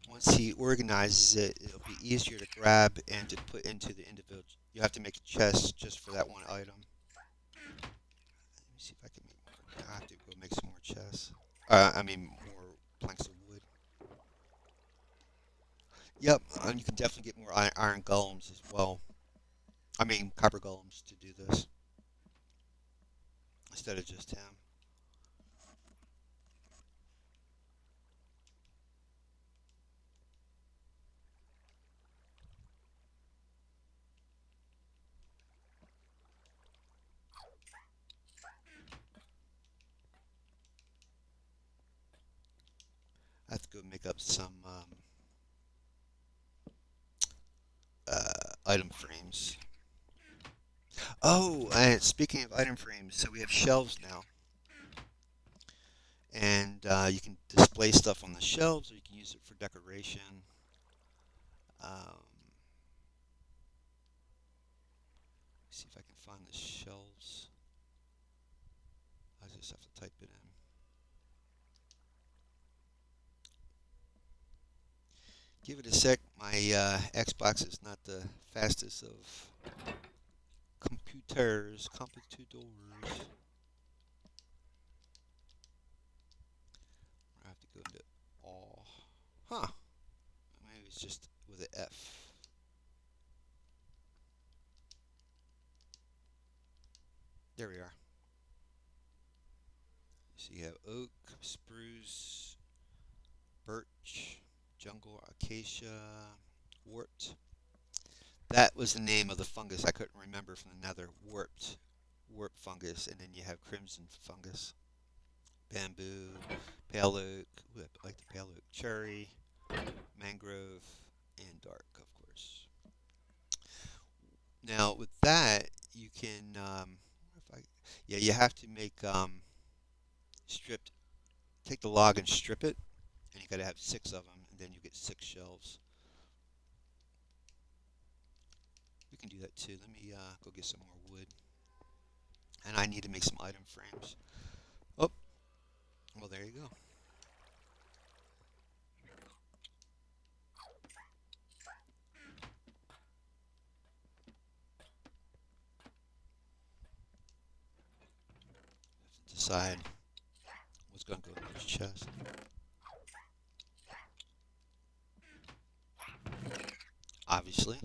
A: once he organizes it, it'll be easier to grab and to put into the individual. You have to make a chest just for that one item. Let me see if I can make more. I have to go make some more chests. I mean, more planks of wood. Yep, and you can definitely get more iron golems as well. I mean, copper golems to do this instead of just him. I have to go make up some item frames. Oh, and speaking of item frames, so we have shelves now. And you can display stuff on the shelves, or you can use it for decoration. See if I can find the shelves. I just have to type it in. Give it a sec. My Xbox is not the fastest of computers. I have to go into all. Huh. Maybe it's just with an F. There we are. So you have oak, spruce, birch, jungle, acacia, warped. That was the name of the fungus I couldn't remember from the nether. Warped fungus, and then you have crimson fungus, bamboo, pale oak. Ooh, I like the pale oak. Cherry, mangrove, and dark, of course. Now with that, you can. Yeah, you have to make stripped. Take the log and strip it, and you got to have 6 of them, and then you get 6 shelves. We can do that too. Let me go get some more wood. And I need to make some item frames. Oh, well, there you go. Decide what's going to go in this chest. Obviously.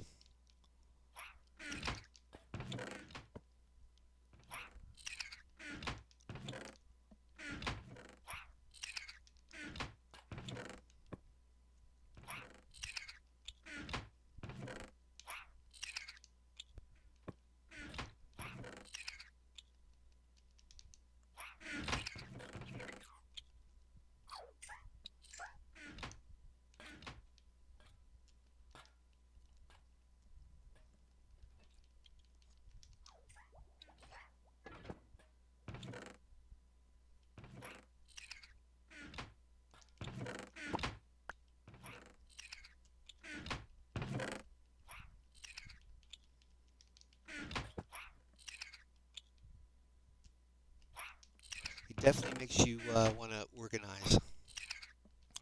A: It definitely makes you want to organize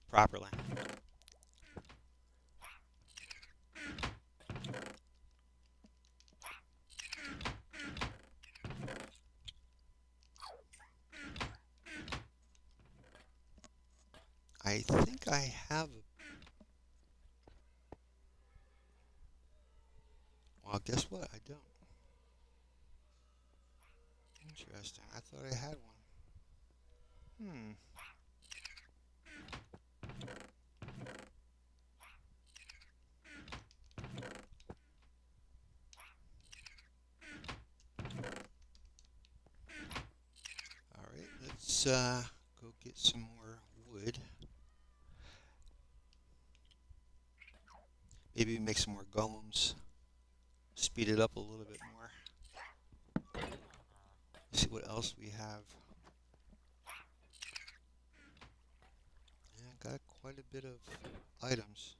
A: properly. I think I have. Well, guess what? I don't. Interesting. I thought I had one. All right, let's go get some more wood. Maybe make some more golems. Speed it up a little bit more. See what else we have. Yeah, got quite a bit of items.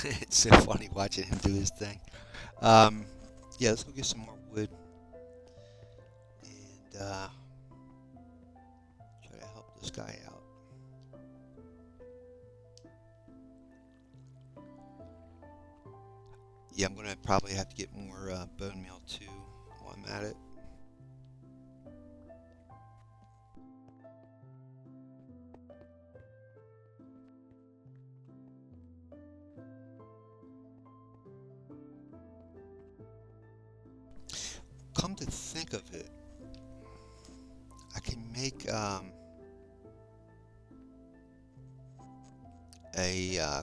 A: It's so funny watching him do his thing. Yeah, let's go get some more wood and try to help this guy out. Yeah, I'm gonna probably have to get more bone meal too while I'm at it. Come to think of it, I can make a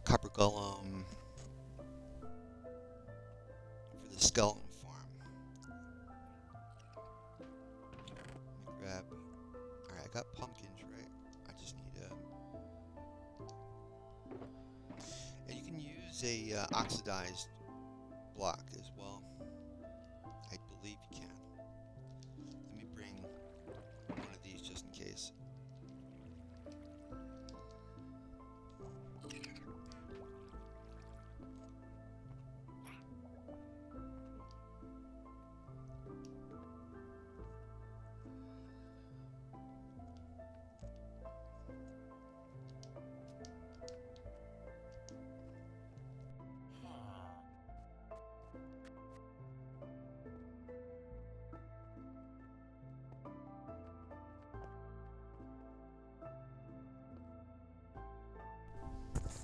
A: copper golem for the skeleton farm. Let me grab. All right, I got pumpkins, right? I just need and you can use a oxidized block as well. I believe you can. Let me bring one of these just in case.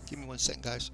A: Give me 1 second, guys.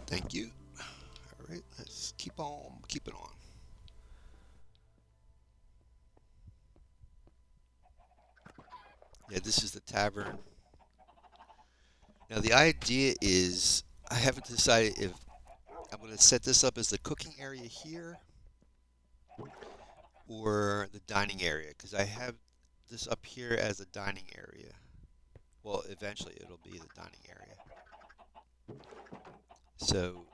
A: Thank you. All right, let's keep it on. Yeah, this is the tavern. Now the idea is I haven't decided if I'm going to set this up as the cooking area here or the dining area because I have this up here as a dining area. Well, eventually it'll be the dining area. So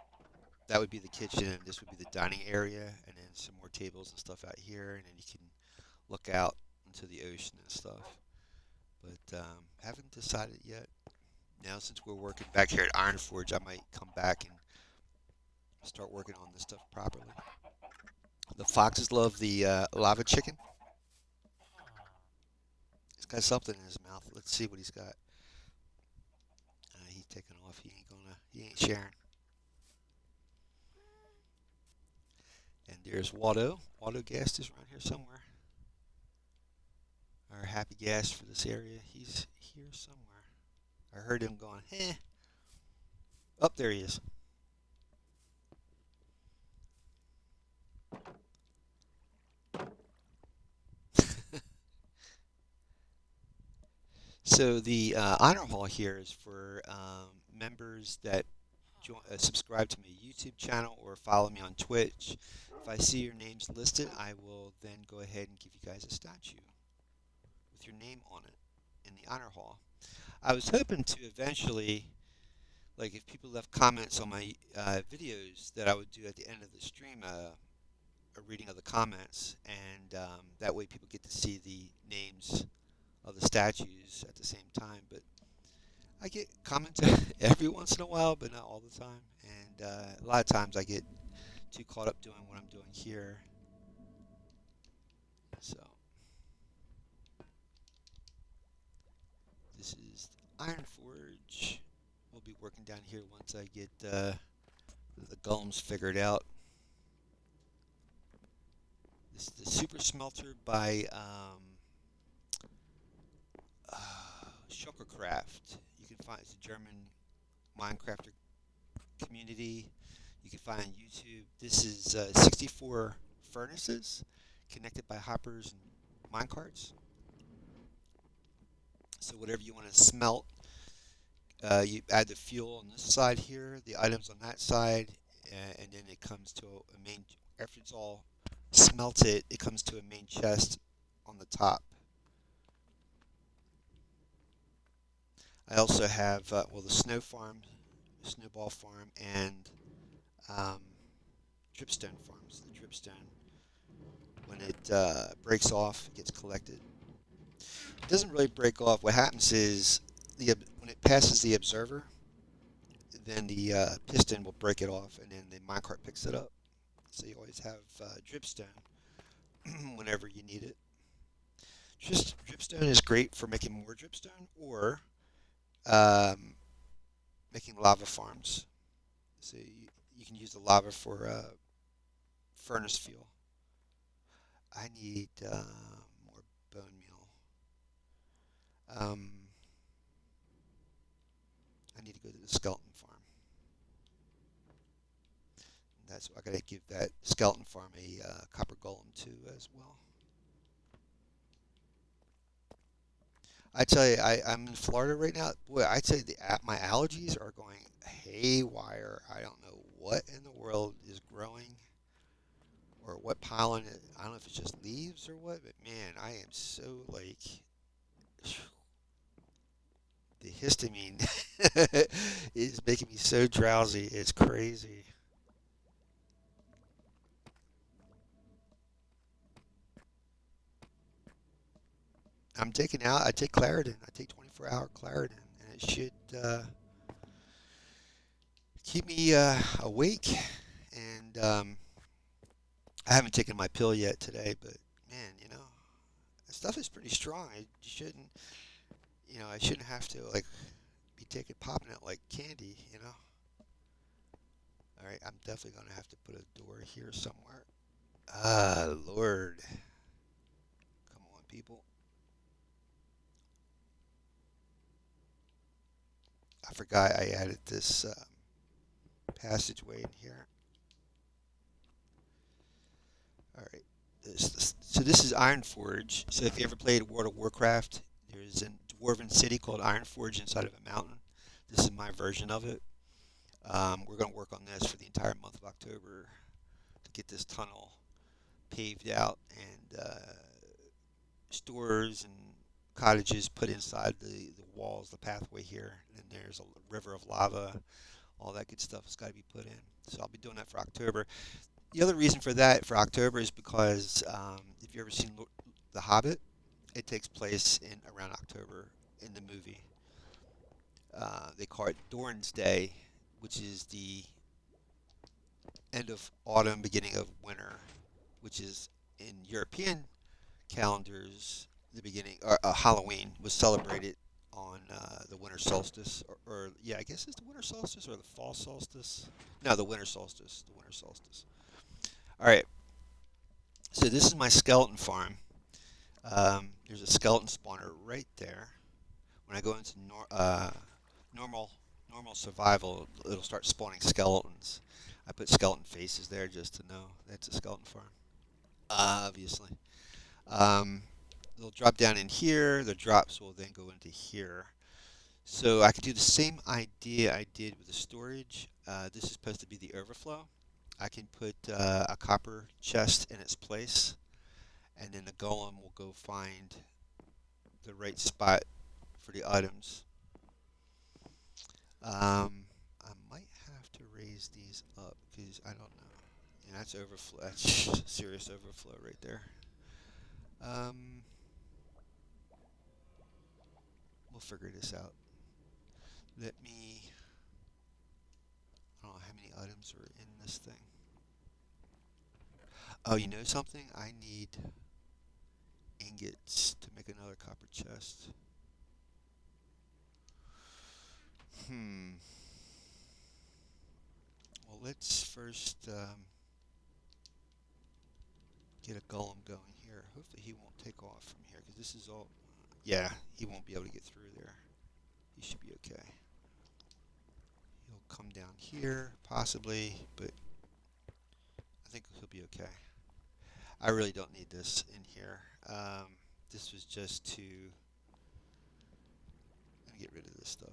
A: that would be the kitchen and this would be the dining area and then some more tables and stuff out here and then you can look out into the ocean and stuff. But haven't decided yet. Now since we're working back here at Ironforge, I might come back and start working on this stuff properly. The foxes love the lava chicken. He's got something in his mouth. Let's see what he's got. He's taking off. He ain't sharing. And there's Waldo. Waldo Guest is around here somewhere. Our happy gas for this area. He's here somewhere. I heard him going, eh. Up there he is. So the honor hall here is for members that subscribe to my YouTube channel or follow me on Twitch. If I see your names listed, I will then go ahead and give you guys a statue with your name on it in the honor hall. I was hoping to eventually, like if people left comments on my videos, that I would do at the end of the stream a reading of the comments, and that way people get to see the names of the statues at the same time. But I get comments every once in a while, but not all the time. And a lot of times I get too caught up doing what I'm doing here. So this is Iron Forge. We'll be working down here once I get the golems figured out. This is the Super Smelter by Schockercraft. You can find it's a German Minecrafter community. You can find on YouTube. This is 64 furnaces connected by hoppers and minecarts. So whatever you want to smelt, you add the fuel on this side here, the items on that side, and then it comes to a main. After it's all smelted, it comes to a main chest on the top. I also have the snow farm, snowball farm, and dripstone farms. The dripstone, when it breaks off, it gets collected. It doesn't really break off. What happens is when it passes the observer, then the piston will break it off, and then the minecart picks it up. So you always have dripstone whenever you need it. Just dripstone is great for making more dripstone or making lava farms. So you can use the lava for furnace fuel. I need more bone meal. I need to go to the skeleton farm. That's I gotta give that skeleton farm a copper golem too as well. I tell you, I'm in Florida right now. Boy, I tell you, my allergies are going haywire. I don't know what in the world is growing or what pollen. I don't know if it's just leaves or what, but man, I am so like the histamine is making me so drowsy. It's crazy. I take Claritin. I take 24-hour Claritin, and it should keep me awake. And I haven't taken my pill yet today, but man, the stuff is pretty strong. I shouldn't have to like be popping it like candy. All right, I'm definitely gonna have to put a door here somewhere. Ah, Lord, come on, people. I forgot I added this passageway in here. All right. So this is Ironforge. So if you ever played World of Warcraft, there's a dwarven city called Ironforge inside of a mountain. This is my version of it. We're going to work on this for the entire month of October to get this tunnel paved out and stores and cottages put inside the walls, the pathway here. And then there's a river of lava. All that good stuff has got to be put in. So I'll be doing that for October. The other reason for that for October is because if you've ever seen The Hobbit, it takes place in around October in the movie. They call it Doran's Day, which is the end of autumn, beginning of winter, which is in European calendars the beginning. Or Halloween was celebrated on the winter solstice, or yeah, I guess it's the winter solstice or the fall solstice. No, the winter solstice. The winter solstice. All right. So this is my skeleton farm. There's a skeleton spawner right there. When I go into normal normal survival, it'll start spawning skeletons. I put skeleton faces there just to know that's a skeleton farm. Obviously. Um, they'll drop down in here. The drops will then go into here. So I could do the same idea I did with the storage. This is supposed to be the overflow. I can put a copper chest in its place, and then the golem will go find the right spot for the items. I might have to raise these up because I don't know. Yeah, that's overflow. That's serious overflow right there. Um, we'll figure this out. Let me. I don't know how many items are in this thing. Oh, you know something? I need ingots to make another copper chest. Hmm. Well, let's first get a golem going here. Hopefully he won't take off from here because this is all. Yeah, he won't be able to get through there. He should be okay. He'll come down here, possibly, but I think he'll be okay. I really don't need this in here. This was just to let me get rid of this stuff.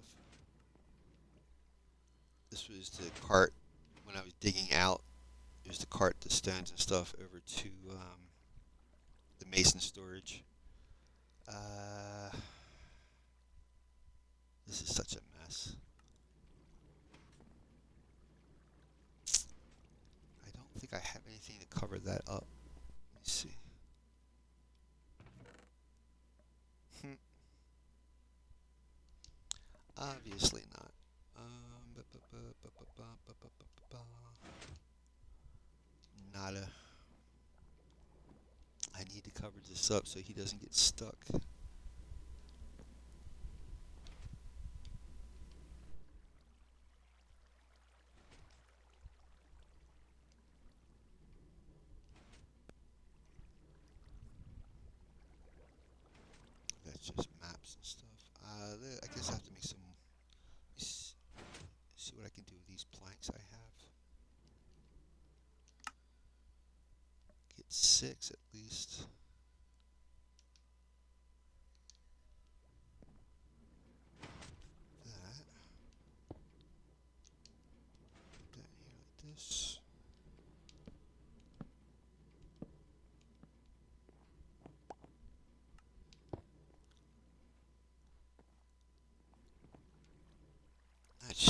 A: This was to cart when I was digging out. It was to cart the stones and stuff over to the mason storage. Uh, this is such a mess. I don't think I have anything to cover that up. Let me see. Obviously not. Nada. I need to cover this up so he doesn't get stuck. That's just maps and stuff. I guess I have to make some. See what I can do with these planks I have. Get 6 at least. That. Put that here like this. That's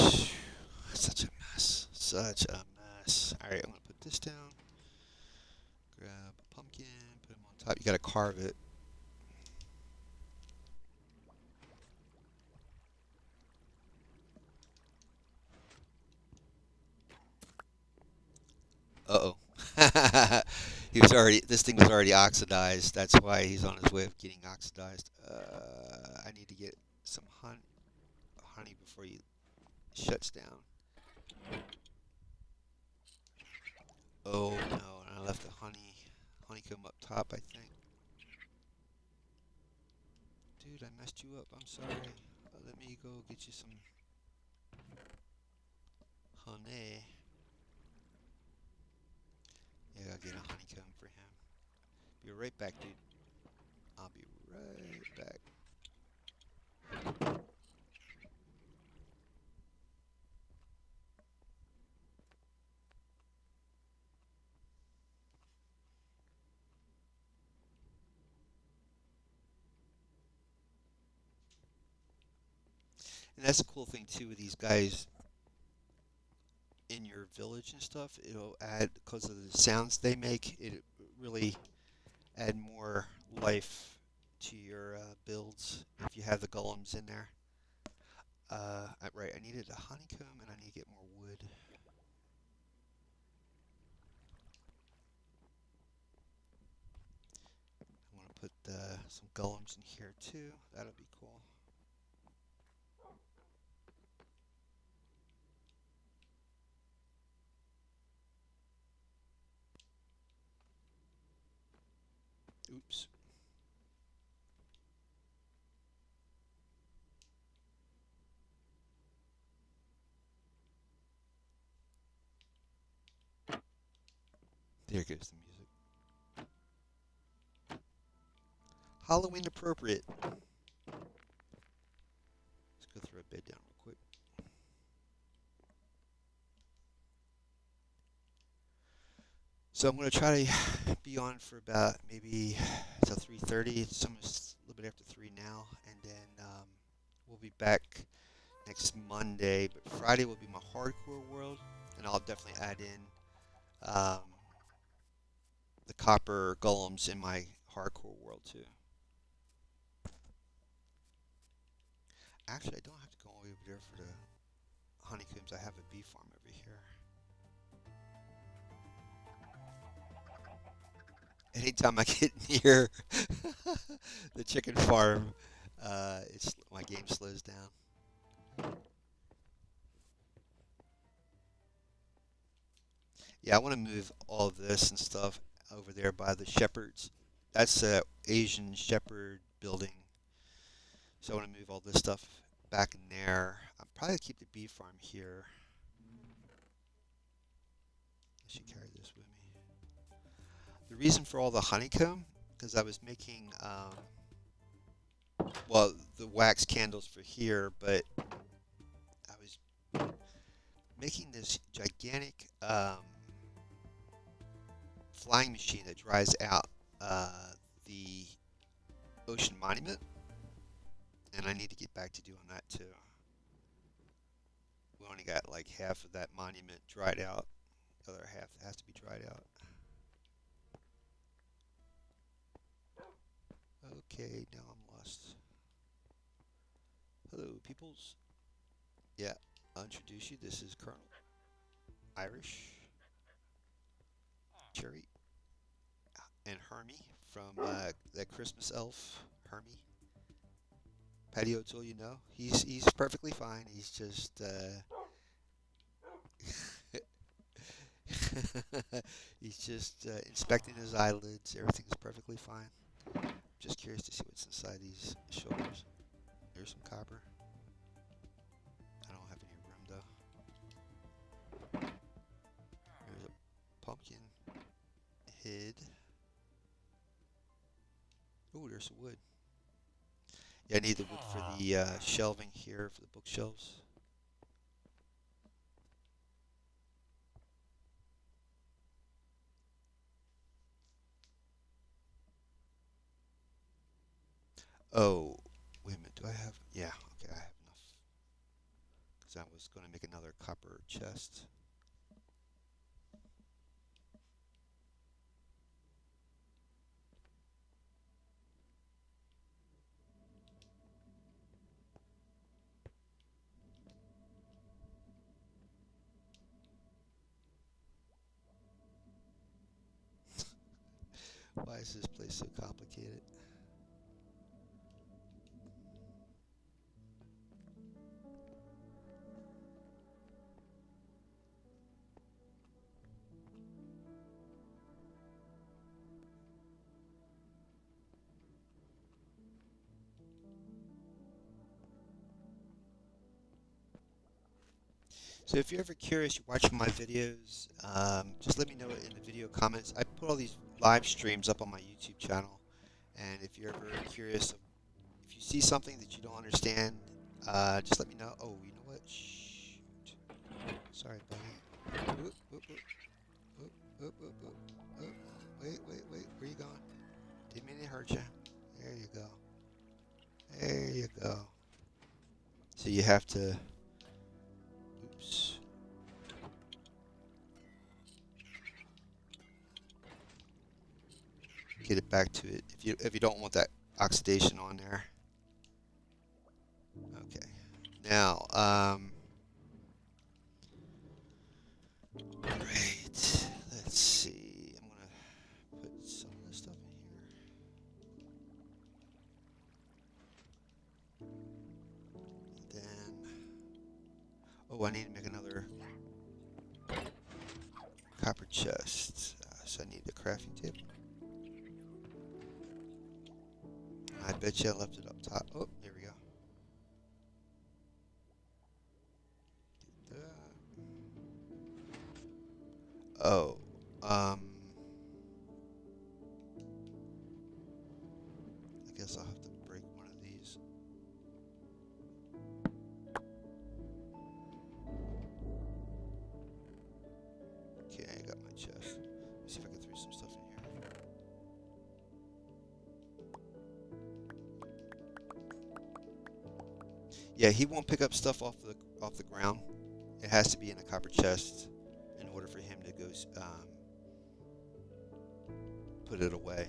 A: such a mess. Such a mess. Alright, I'm going to put this down. Grab a pumpkin, put him on top. You got to carve it. Uh-oh. This thing was already oxidized. That's why he's on his way of getting oxidized. I need to get some honey before he shuts down. Oh no, and I left the honeycomb up top, I think. Dude, I messed you up. I'm sorry. Let me go get you some honey. Yeah, I'll get a honeycomb for him. Be right back, dude. I'll be right back. And that's the cool thing too with these guys in your village and stuff. It'll add because of the sounds they make. It really add more life to your builds if you have the golems in there. Right, I needed a honeycomb and I need to get more wood. I want to put some golems in here too. That'll be cool. Oops. There goes the music. Halloween appropriate. Let's go throw a bed down real quick. So I'm going to try to be on for about maybe till 3:30. It's almost a little bit after 3 now. And then we'll be back next Monday. But Friday will be my hardcore world. And I'll definitely add in the copper golems in my hardcore world too. Actually, I don't have to go over there for the honeycombs. I have a bee farm over here. Anytime I get near the chicken farm, it's my game slows down. Yeah, I want to move all of this and stuff over there by the shepherds. That's a Asian shepherd building. So I want to move all this stuff back in there. I'll probably keep the bee farm here. I should carry this with me. The reason for all the honeycomb, because I was making, well, the wax candles for here, but I was making this gigantic flying machine that dries out the ocean monument, and I need to get back to doing that too. We only got like half of that monument dried out. The other half has to be dried out. Okay, now I'm lost. Hello, peoples. Yeah, I'll introduce you. This is Colonel Irish, Cherry, and Hermie from that Christmas elf, Hermie. Patty O'Toole, you know, he's perfectly fine. He's just he's just inspecting his eyelids. Everything's perfectly fine. Just curious to see what's inside these shoulders. There's some copper. I don't have any room though. There's a pumpkin head. Oh, there's some wood. Yeah, I need the wood for the shelving here for the bookshelves. Oh, wait a minute. Do I have? Yeah, okay, I have enough. Because I was going to make another copper chest. Why is this place so complicated? So if you're ever curious, you're watching my videos, just let me know in the video comments. I put all these live streams up on my YouTube channel, and if you're ever curious, if you see something that you don't understand, just let me know. Oh, you know what? Shoot. Sorry, buddy. Oop, oop, oop, oop, oop, oop, oop, oop. Wait, wait, wait. Where you going? Didn't mean to hurt you. There you go. There you go. So you have to. Oops. Get it back to it if you don't want that oxidation on there. Okay. Now, great. Let's see. I'm gonna put some of this stuff in here. Then, oh, I need to make another copper chest. So I need a crafting table. bet you I left it up top. Oh, there we go. Get that. Oh, I guess I'll have to break one of these. Okay, I got my chest. Let me see if I can throw some stuff in here. Yeah, he won't pick up stuff off the ground. It has to be in a copper chest in order for him to go put it away.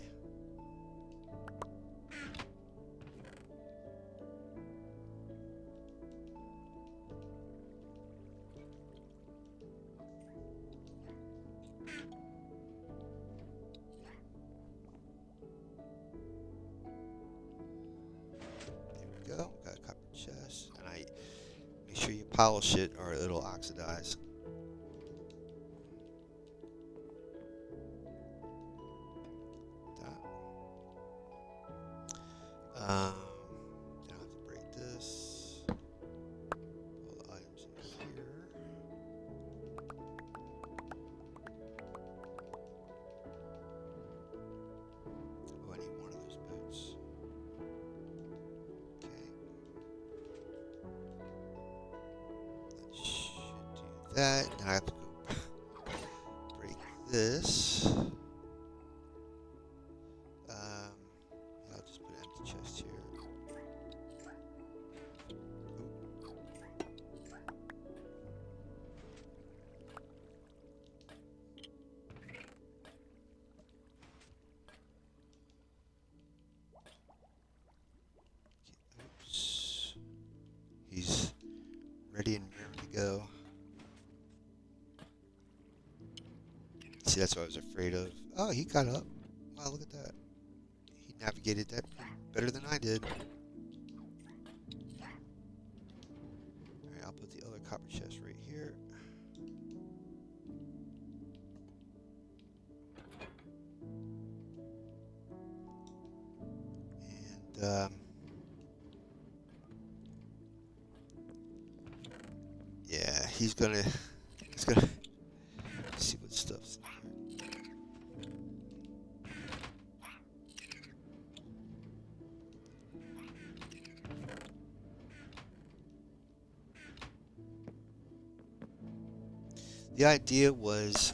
A: There we go. Got a copper chest, and I make sure you polish it or it'll oxidize. Then I have to break this. All the items in here. Oh, I need one of those boots. Okay. That should do that. Now I have to go break this. I'll just put an empty chest here. Oops. He's ready and raring to go. See, that's what I was afraid of. Oh, he got up. Wow, look at that. He navigated that better than I did. Alright, I'll put the other copper chest right here. And, yeah, he's gonna see what stuff's in here. The idea was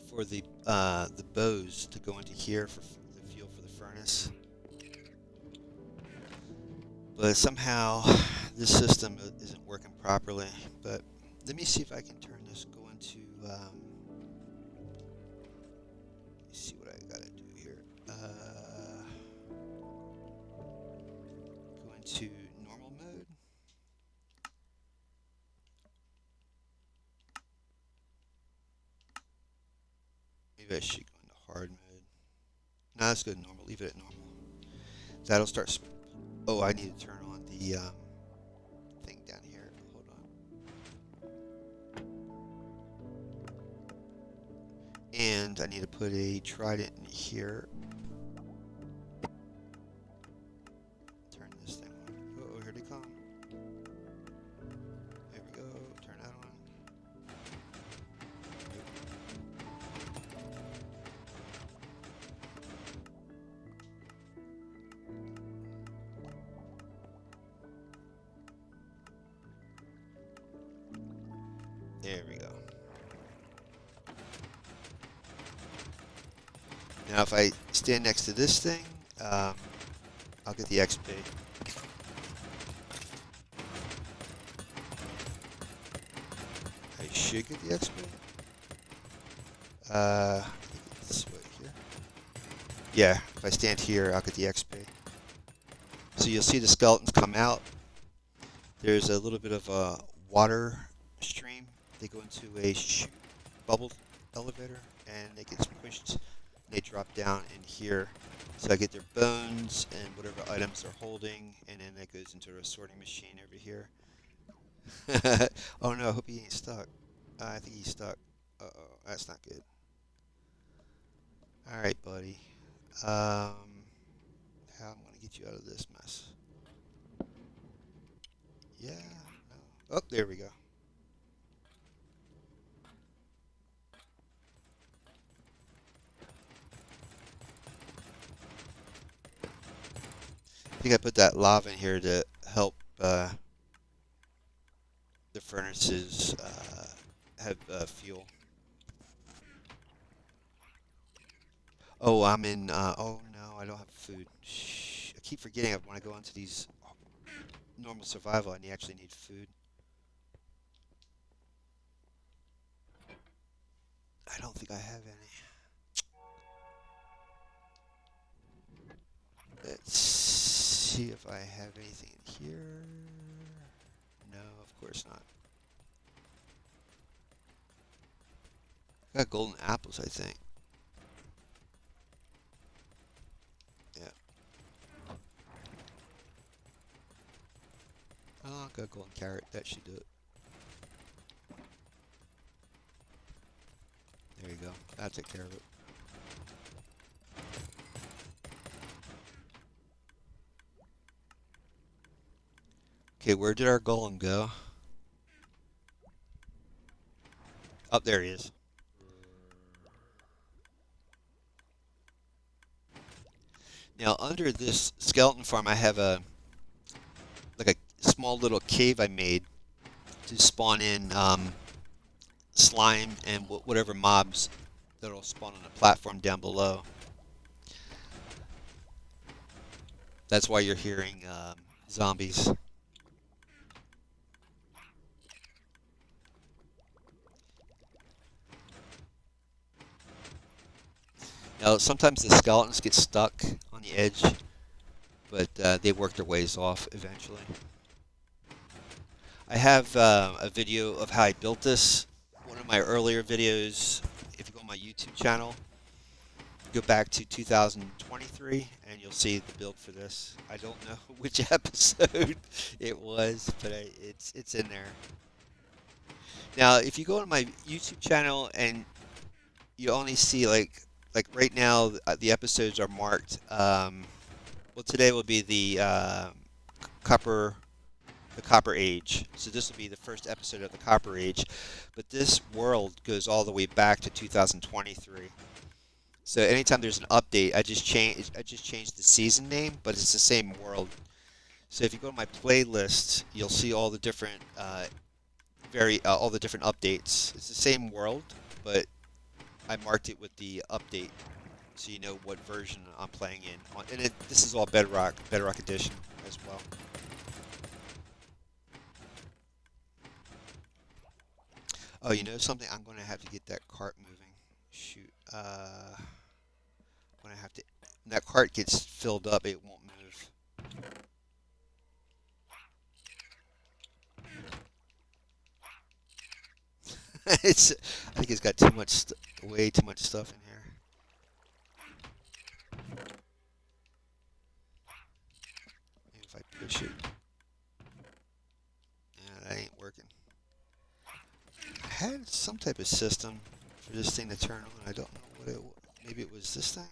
A: for the bows to go into here for the fuel for the furnace, but somehow this system isn't working properly. But let me see if I can turn this. Go into let me see what I gotta do here. Go into normal mode. Maybe I should go into hard mode. No, let's go to normal. Leave it at normal. That'll start. Oh, I need to turn on the thing down here. Hold on. And I need to put a trident in here. Turn this thing on. Oh, here they come. There we go. Turn that on. There we go. Now if I stand next to this thing, I'll get the XP. I should get the XP. I think it's this way here. Yeah, if I stand here, I'll get the XP. So you'll see the skeletons come out. There's a little bit of a water stream. They go into a bubble elevator, and it gets pushed. They drop down in here. So I get their bones and whatever items they're holding, and then that goes into a sorting machine over here. Oh no, I hope he ain't stuck. I think he's stuck. Uh-oh, that's not good. Alright, buddy. How how I'm going to get you out of this mess. Yeah, no. Oh, there we go. I think I put that lava in here to help the furnaces have fuel. Oh, I'm in. Oh no, I don't have food. Shh. I keep forgetting when I go into these normal survival, I actually need food. I don't think I have any. Let's see if I have anything in here. No, of course not. I got golden apples, I think. Yeah. Oh, I got golden carrot. That should do it. There you go. I'll take care of it. Okay, where did our golem go? Oh, there he is. Now, under this skeleton farm, I have like a small little cave I made to spawn in slime and whatever mobs that'll spawn on the platform down below. That's why you're hearing zombies. Now, sometimes the skeletons get stuck on the edge, but they work their ways off eventually. I have a video of how I built this. One of my earlier videos, if you go on my YouTube channel, go back to 2023 and you'll see the build for this. I don't know which episode it was, but it's in there. Now, if you go on my YouTube channel and you only see like right now the episodes are marked. Well, today will be copper the Copper Age. So this will be the first episode of the Copper Age, but this world goes all the way back to 2023. So anytime there's an update, I just change the season name, but it's the same world. So if you go to my playlist, you'll see all the different all the different updates. It's the same world, but I marked it with the update, so you know what version I'm playing in. And this is all Bedrock Edition as well. Oh, you know something? I'm going to have to get that cart moving. Shoot. I'm going to have to... When that cart gets filled up, it won't move. I think it's got too much, way too much stuff in here. Maybe if I push it. Yeah, that ain't working. I had some type of system for this thing to turn on. I don't know what it was. Maybe it was this thing?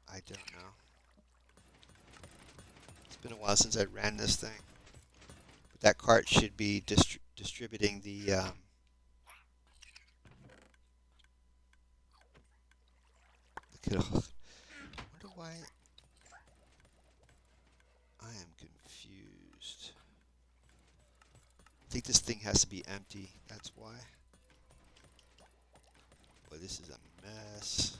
A: I don't know. It's been a while since I ran this thing. But that cart should be distributing the... Look at all... I wonder why... I am confused. I think this thing has to be empty. That's why. Boy, this is a mess.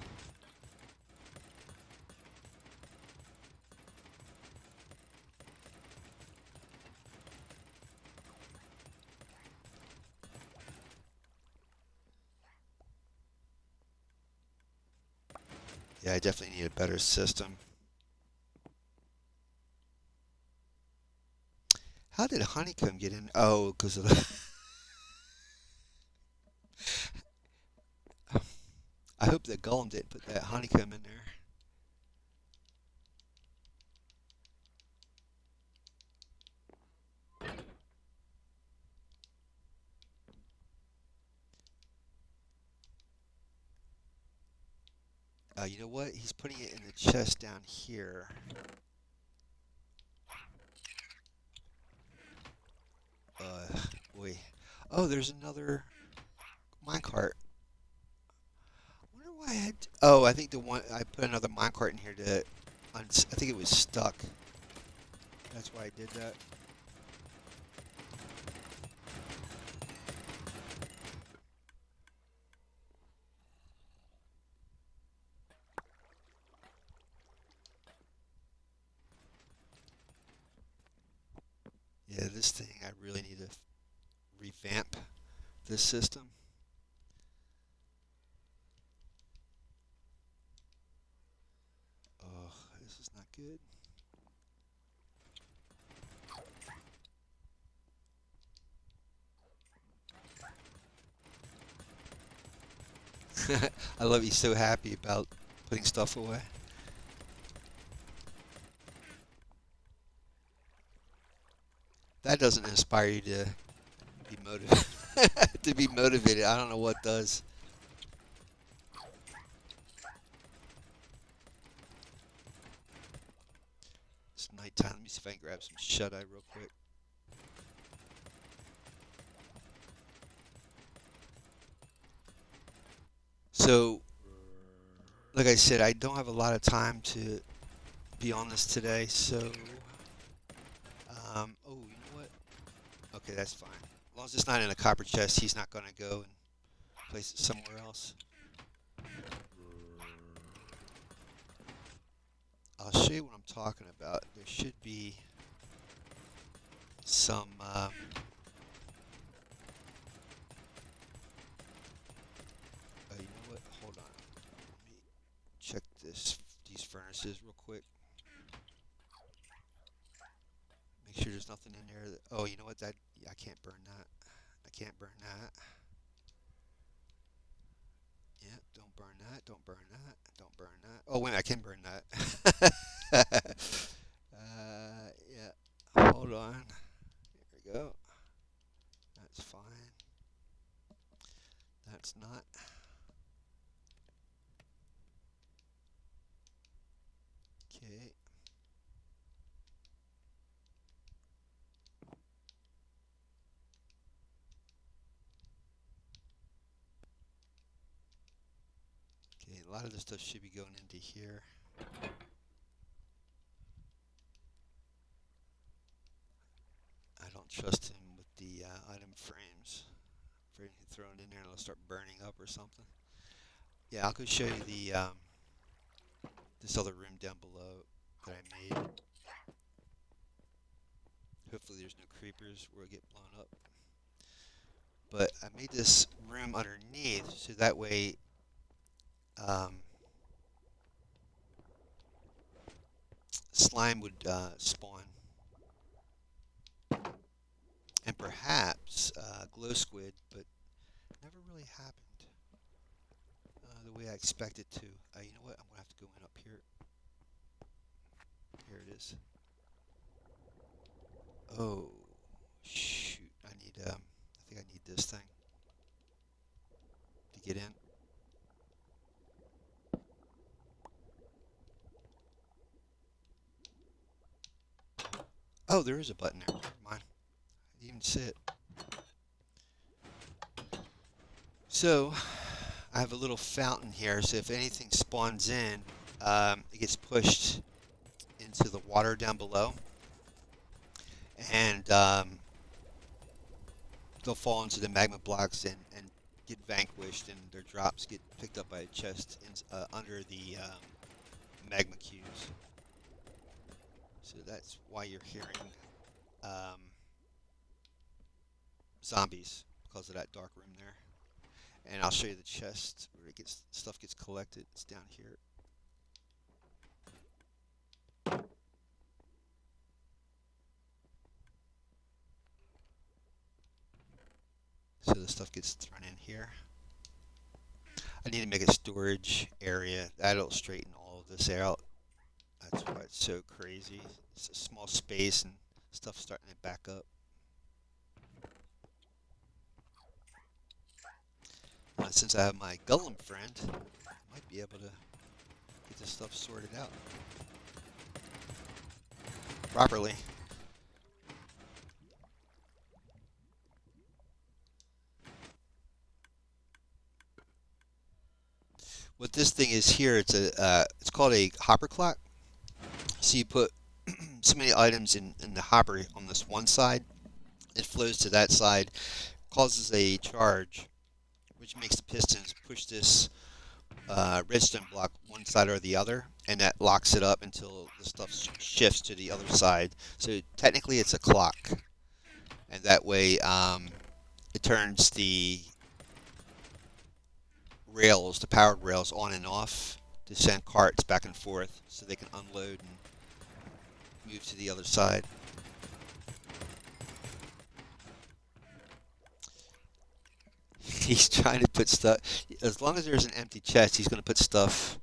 A: Yeah, I definitely need a better system. How did honeycomb get in? Oh, because of the... I hope that golem didn't put that honeycomb in there. You know what? He's putting it in the chest down here. Boy. Oh, there's another minecart. I wonder why I had. Oh, I think the one I put another minecart in here to. I think it was stuck. That's why I did that. Yeah, this thing I really need to revamp this system. Oh, this is not good. I love he's so happy about putting stuff away. That doesn't inspire you to be motivated. To be motivated. I don't know what does. It's nighttime. Let me see if I can grab some shut-eye real quick. So, like I said, I don't have a lot of time to be on this today, so, oh, you know what? Okay, that's fine. As long as it's not in a copper chest, he's not going to go and place it somewhere else. I'll show you what I'm talking about. There should be some, oh, you know what? Hold on. Let me check these furnaces real quick. Make sure there's nothing in there. Oh, you know what? I can't burn that. I can't burn that. Yeah, don't burn that. Don't burn that. Don't burn that. Oh, wait, I can burn that. Yeah. Hold on. Here we go. That's fine. That's not. Okay. Okay, a lot of this stuff should be going into here. I don't trust him with the item frames. Afraid he can throw it in there and it'll start burning up or something. Yeah, I'll go show you the this other room down below that I made. Hopefully there's no creepers or get blown up. But I made this room underneath so that way slime would spawn. And perhaps glow squid, but never really happened the way I expected to. You know what? I'm going to have to go in up here. Here it is. Oh, shoot. I think I need this thing to get in. Oh, there is a button there. Never mind. I didn't even see it. So, I have a little fountain here, so if anything spawns in, it gets pushed into the water down below. And they'll fall into the magma blocks and get vanquished, and their drops get picked up by a chest under the magma cubes. So that's why you're hearing zombies, because of that dark room there. And I'll show you the chest where stuff gets collected. It's down here. So the stuff gets thrown in here. I need to make a storage area. That'll straighten all of this out. That's why it's so crazy. It's a small space and stuff's starting to back up. Since I have my Golem friend, I might be able to this stuff sorted out properly. What this thing is here, it's called a hopper clock. So you put so many items in the hopper on this one side, it flows to that side, causes a charge, which makes the pistons push this redstone block one side or the other, and that locks it up until the stuff shifts to the other side. So technically it's a clock, and that way it turns the rails, the powered rails, on and off to send carts back and forth so they can unload and move to the other side. He's trying to put stuff, as long as there's an empty chest, he's going to put stuff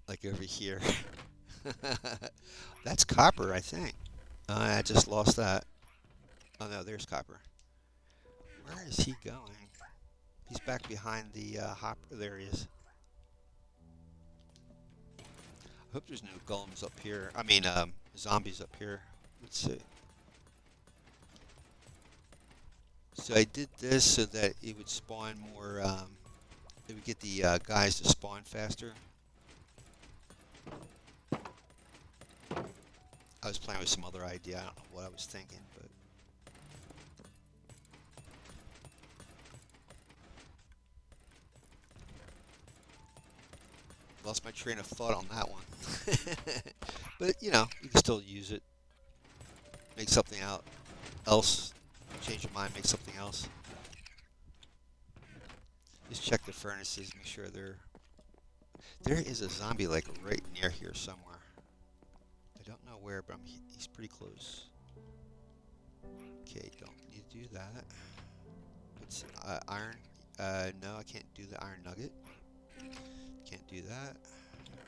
A: like over here. That's copper, I think. I just lost that. Oh no, there's copper. Where is he going? He's back behind the hopper. There he is. I hope there's no golems up here. I mean, zombies up here. Let's see. So I did this so that it would spawn more, it would get the guys to spawn faster. I was playing with some other idea. I don't know what I was thinking, but... Lost my train of thought on that one. But, you know, you can still use it. Make something out else. Change your mind, make something else. Just check the furnaces, make sure they're... There is a zombie, like, right near here somewhere. I don't know where, but he's pretty close. Okay, don't need to do that. What's iron? No, I can't do the iron nugget. Can't do that.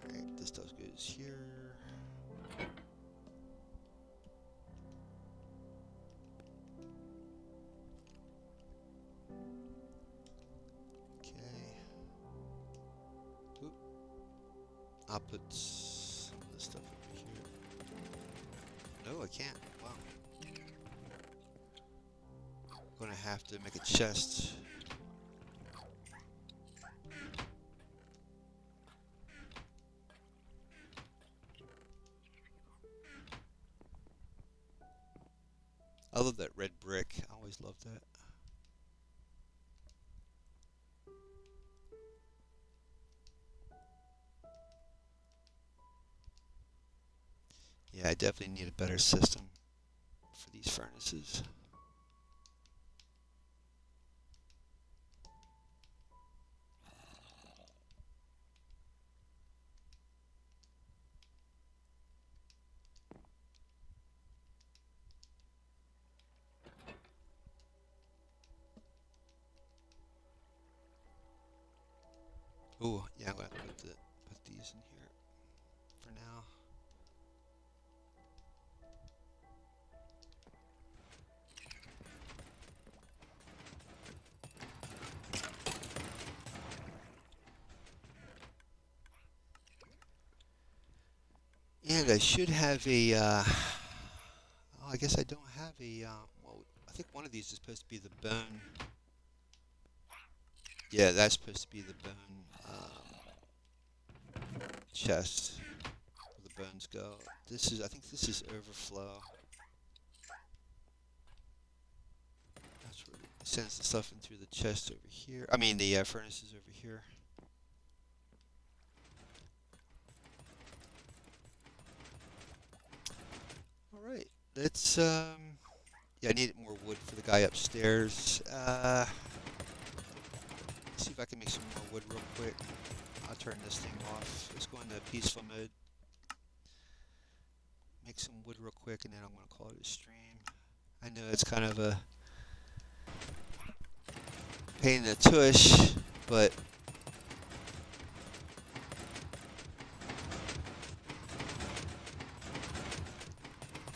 A: Alright, this stuff goes here. Okay. Oop. I'll put some of this stuff over here. No, I can't. Wow. I'm gonna have to make a chest. I love that red brick. I always loved that. Yeah, I definitely need a better system for these furnaces. Oh, yeah, I'm gonna put these in here for now. And I should have a, oh, I guess I don't have a, well, I think one of these is supposed to be the bone. Yeah, that's supposed to be the bone chest where the bones go. This is, I think this is overflow. That's where it sends the stuff in through the chest over here. I mean, the furnaces over here. Alright, let's, yeah, I need more wood for the guy upstairs. See if I can make some more wood real quick. I'll turn this thing off. Let's go into peaceful mode. Make some wood real quick, and then I'm going to call it a stream. I know it's kind of a pain in the tush, but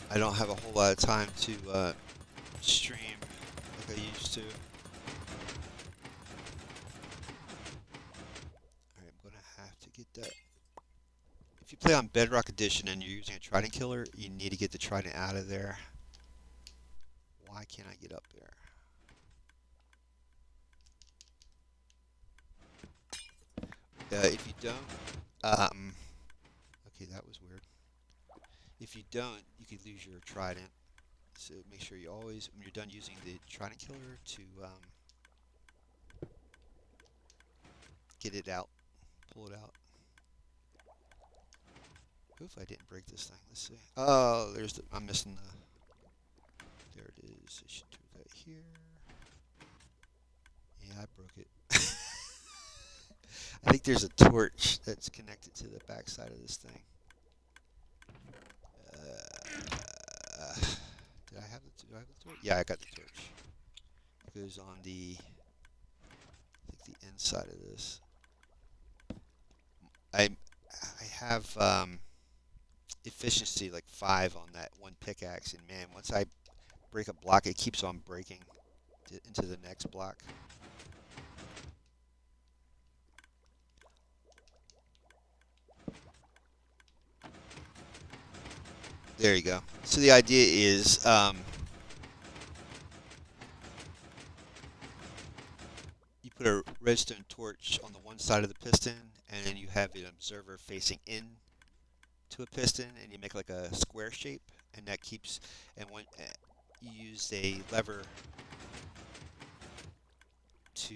A: I don't have a whole lot of time to stream like I used to. Alright, I'm gonna have to play on Bedrock Edition and you're using a Trident killer, you need to get the Trident out of there. Why can't I get up there? If you don't, okay, that was weird. If you don't, you could lose your Trident. So make sure you always, when you're done using the Trident killer, to get it out, pull it out. Hopefully I didn't break this thing. Let's see. Oh, there's the, I'm missing the, there it is. I should do that here. Yeah, I broke it. I think there's a torch that's connected to the back side of this thing. Did I have the, do I have the torch? Yeah, I got the torch. It goes on the, I think the inside of this. I have efficiency like 5 on that one pickaxe, and man, once I break a block, it keeps on breaking into the next block. There you go. So the idea is you put a redstone torch on the one side of the piston, and then you have an observer facing in to a piston, and you make like a square shape, and that keeps, and when you use a lever to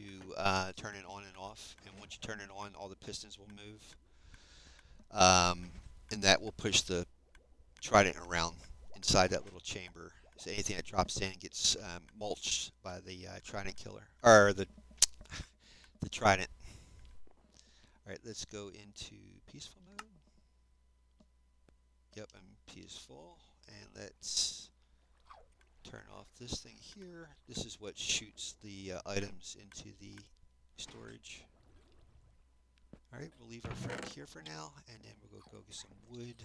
A: turn it on and off, and once you turn it on, all the pistons will move, and that will push the Trident around inside that little chamber. So anything that drops in gets mulched by the Trident killer, or the Trident. All right, let's go into peaceful mode. Yep, I'm peaceful, and let's turn off this thing here. This is what shoots the items into the storage. All right, we'll leave our friend here for now, and then we'll go get some wood.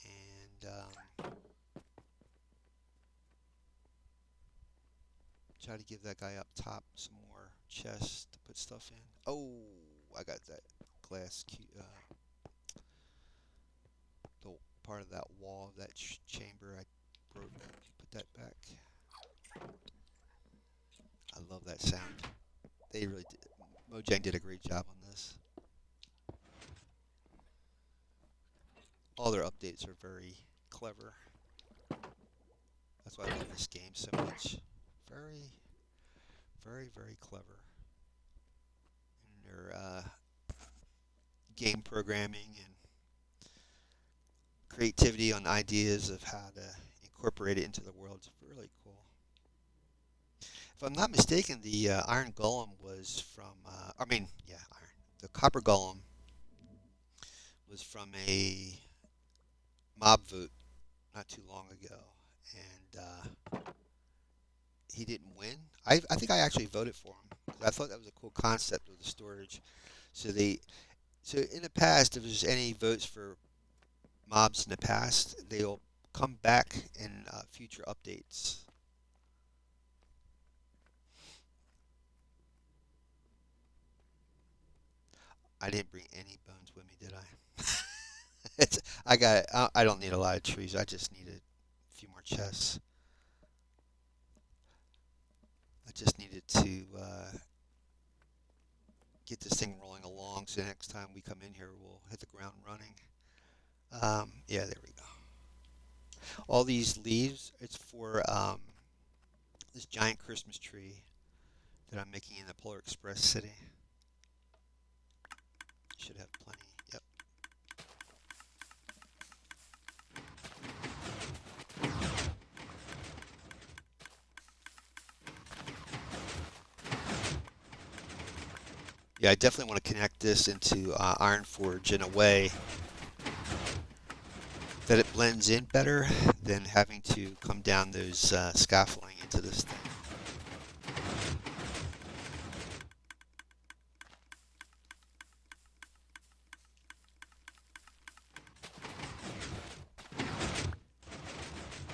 A: And try to give that guy up top some more chests to put stuff in. Oh, I got that glass the part of that wall, that chamber I broke. Put that back. I love that sound. They really did. Mojang did a great job on this. All their updates are very clever. That's why I love this game so much. Very, very, very clever in their game programming and creativity on ideas of how to incorporate it into the world. It's really cool. If I'm not mistaken, the Iron Golem was from, iron. The Copper Golem was from a mob vote not too long ago, and he didn't win. I think I actually voted for him because I thought that was a cool concept of the storage. So in the past, if there's any votes for mobs in the past, they'll come back in future updates. I didn't bring any bones with me, did I? I got it. I don't need a lot of trees. I just need a few more chests. I just needed to get this thing rolling along so next time we come in here, we'll hit the ground running. Yeah, there we go. All these leaves, it's for this giant Christmas tree that I'm making in the Polar Express city. Should have plenty. Yep. Yeah, I definitely want to connect this into Ironforge in a way that it blends in better than having to come down those scaffolding into this thing.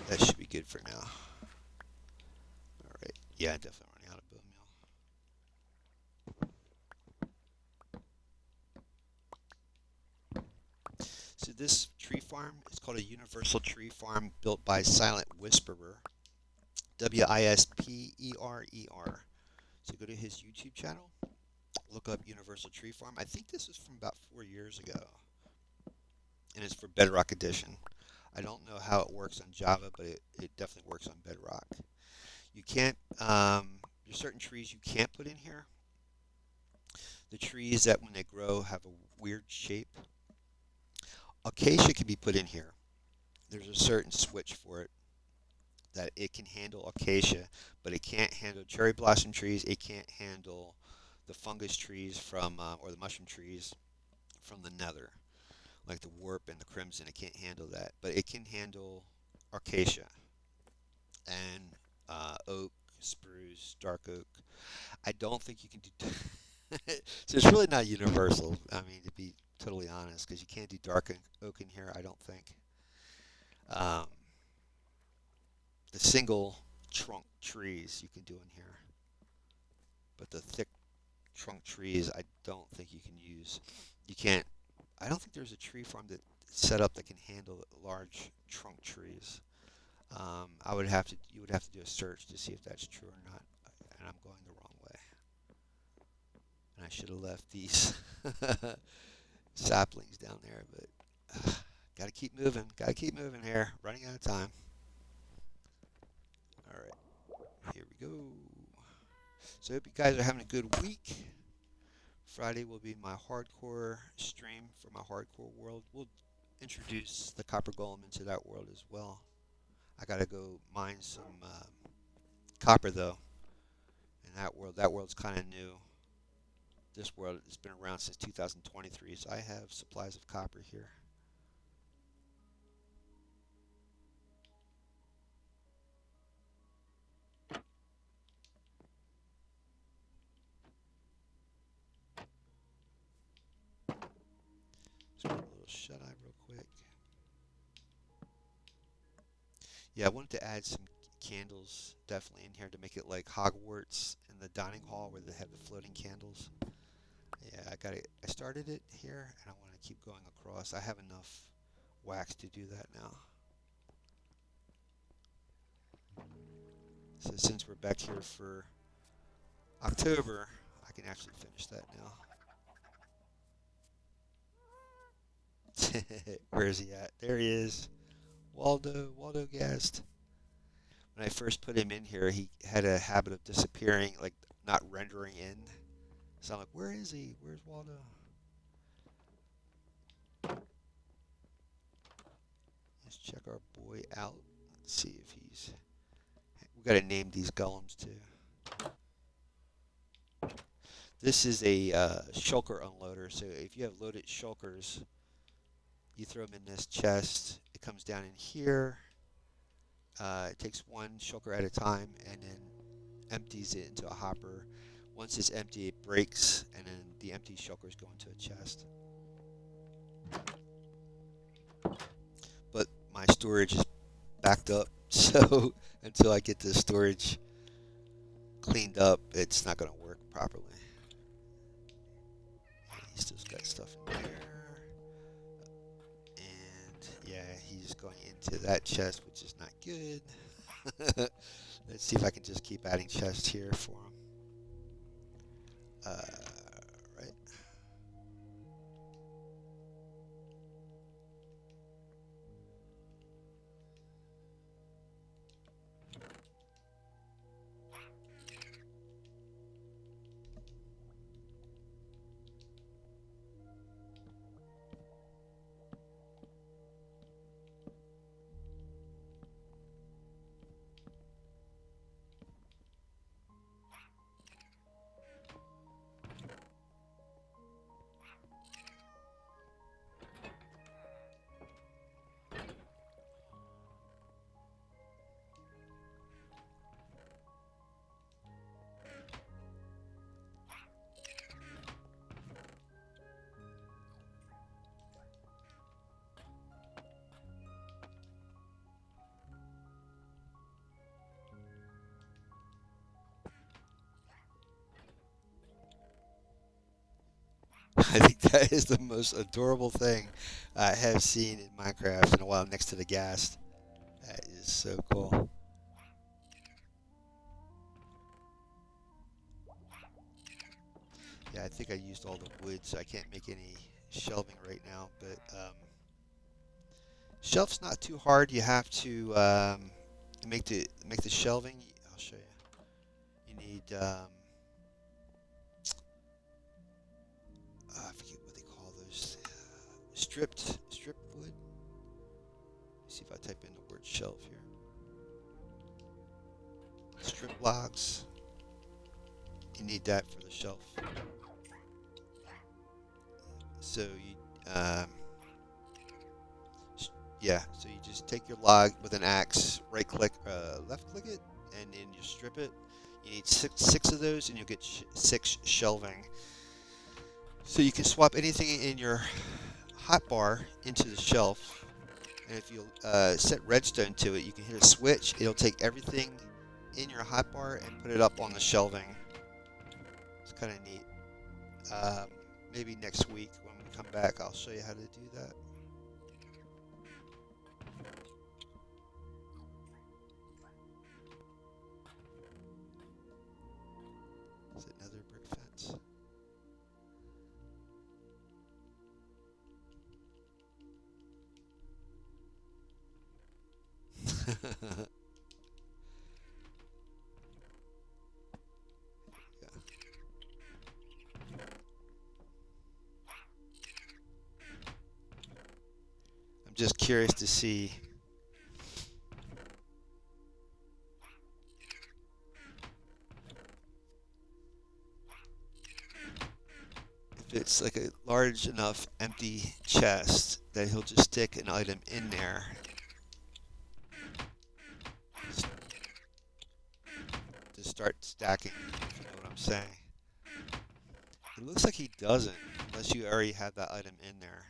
A: That should be good for now. All right. Yeah, definitely running out of bone meal. So this tree farm is called a universal tree farm built by Silent Whisperer, Wisperer. So go to his YouTube channel, look up Universal Tree Farm. I think this is from about 4 years ago, and it's for Bedrock Edition. I don't know how it works on Java, but it definitely works on Bedrock. You can't, there's certain trees you can't put in here. The trees that when they grow have a weird shape. Acacia can be put in here. There's a certain switch for it that it can handle acacia, but it can't handle cherry blossom trees. It can't handle the fungus trees from, or the mushroom trees from the nether, like the warp and the crimson. It can't handle that, but it can handle acacia and oak, spruce, dark oak. I don't think you can do. So it's really not universal. I mean, to be totally honest, because you can't do dark oak in here. I don't think. Um, the single trunk trees you can do in here, but the thick trunk trees I don't think you can use. You can't. I don't think there's a tree farm that set up that can handle large trunk trees. I would have to. You would have to do a search to see if that's true or not. And I'm going the wrong way. And I should have left these saplings down there, but gotta keep moving. Gotta keep moving here. Running out of time. All right, here we go. So I hope you guys are having a good week. Friday will be my hardcore stream for my hardcore world. We'll introduce the Copper Golem into that world as well. I gotta go mine some copper though in that world. That world's kind of new. This world has been around since 2023, so I have supplies of copper here. Let's grab a little shut-eye real quick. Yeah, I wanted to add some candles definitely in here to make it like Hogwarts in the dining hall where they have the floating candles. Yeah, I got it. I started it here, and I want to keep going across. I have enough wax to do that now. So since we're back here for October, I can actually finish that now. Where is he at? There he is. Waldo Guest. When I first put him in here, he had a habit of disappearing, like not rendering in. So I'm like, where is he? Where's Waldo? Let's check our boy out. Let's see if he's... We gotta name these golems too. This is a shulker unloader, so if you have loaded shulkers, you throw them in this chest. It comes down in here. It takes one shulker at a time and then empties it into a hopper. Once it's empty, it breaks, and then the empty shulkers go into a chest. But my storage is backed up, so until I get the storage cleaned up, it's not going to work properly. He's still got stuff in there. And yeah, he's going into that chest, which is not good. Let's see if I can just keep adding chests here for him. Right. I think that is the most adorable thing I have seen in Minecraft in a while next to the ghast. That is so cool. Yeah, I think I used all the wood, so I can't make any shelving right now. But shelf's not too hard. You have to make the shelving. I'll show you. You need I forget what they call those. Stripped wood. Let's see if I type in the word shelf here. Strip logs. You need that for the shelf. So you, yeah. So you just take your log with an axe, right click, left click it, and then you strip it. You need six of those, and you'll get six shelving. So you can swap anything in your hotbar into the shelf, and if you set redstone to it, you can hit a switch. It'll take everything in your hotbar and put it up on the shelving. It's kind of neat. Um, Maybe next week when we come back, I'll show you how to do that. Is it another brick fence? Yeah. I'm just curious to see if it's like a large enough empty chest that he'll just stick an item in there to start stacking, if you know what I'm saying. It looks like he doesn't, unless you already have that item in there.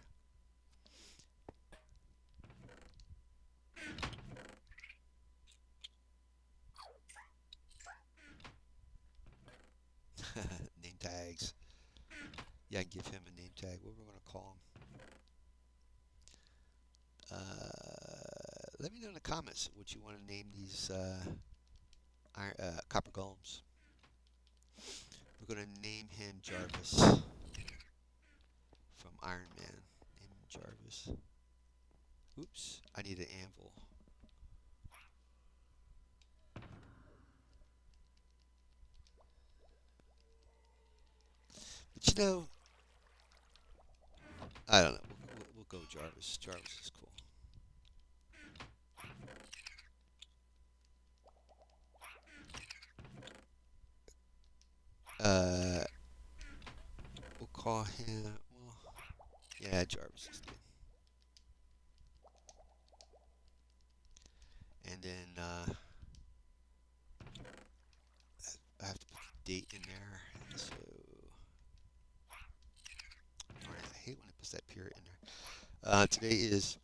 A: Name tags. Yeah, I can give him a name tag. What are we going to call him? Let me know in the comments what you want to name these copper golems. We're going to name him Jarvis from Iron Man. Name him Jarvis. Oops, I need an anvil. But you know, I don't know. We'll go Jarvis. Jarvis is cool. Uh, we'll call him. Well, yeah, Jarvis is good. And then I have to put the date in there. So, darn it, I hate when it puts that period in there. Today is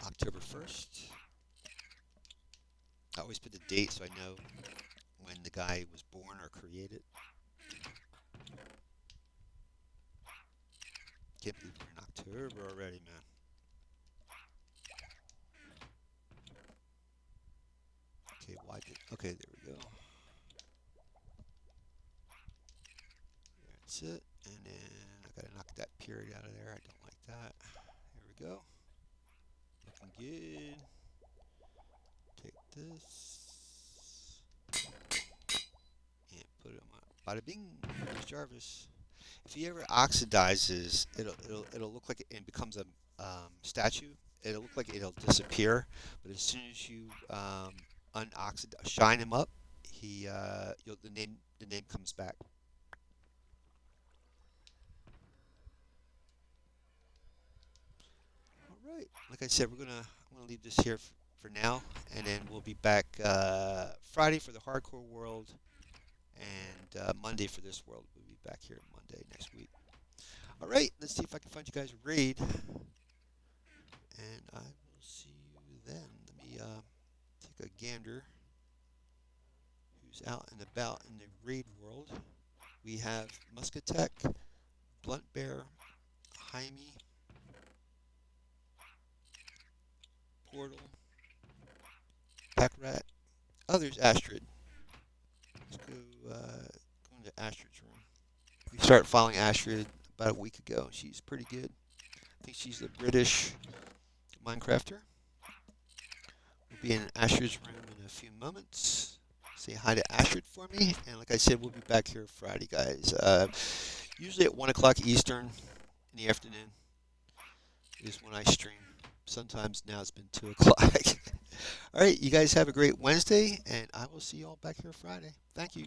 A: October 1st. I always put the date so I know when the guy was born or created. Can't believe we're in October already, man. Okay, why did? Okay, there we go. That's it. And then I gotta knock that period out of there. I don't like that. There we go. Looking good. Take this and put it on. Bada bing. There's Jarvis. If he ever oxidizes, it'll look like it becomes a statue. It'll look like it'll disappear, but as soon as you unoxidize, shine him up, the name comes back. All right, like I said, I'm gonna leave this here for now, and then we'll be back Friday for the hardcore world, and Monday for this world. We'll be back here Monday next week. All right, let's see if I can find you guys a raid, and I will see you then. Let me take a gander. Who's out and about in the raid world? We have Muscatech, Blunt Bear, Jaime, Portal, Packrat. Oh, there's Astrid. Let's go into Astrid's room. We started following Astrid about a week ago. She's pretty good. I think she's the British Minecrafter. We'll be in Astrid's room in a few moments. Say hi to Astrid for me. And like I said, we'll be back here Friday, guys. Usually at 1 o'clock Eastern in the afternoon is when I stream. Sometimes now it's been 2 o'clock. All right, you guys have a great Wednesday, and I will see you all back here Friday. Thank you.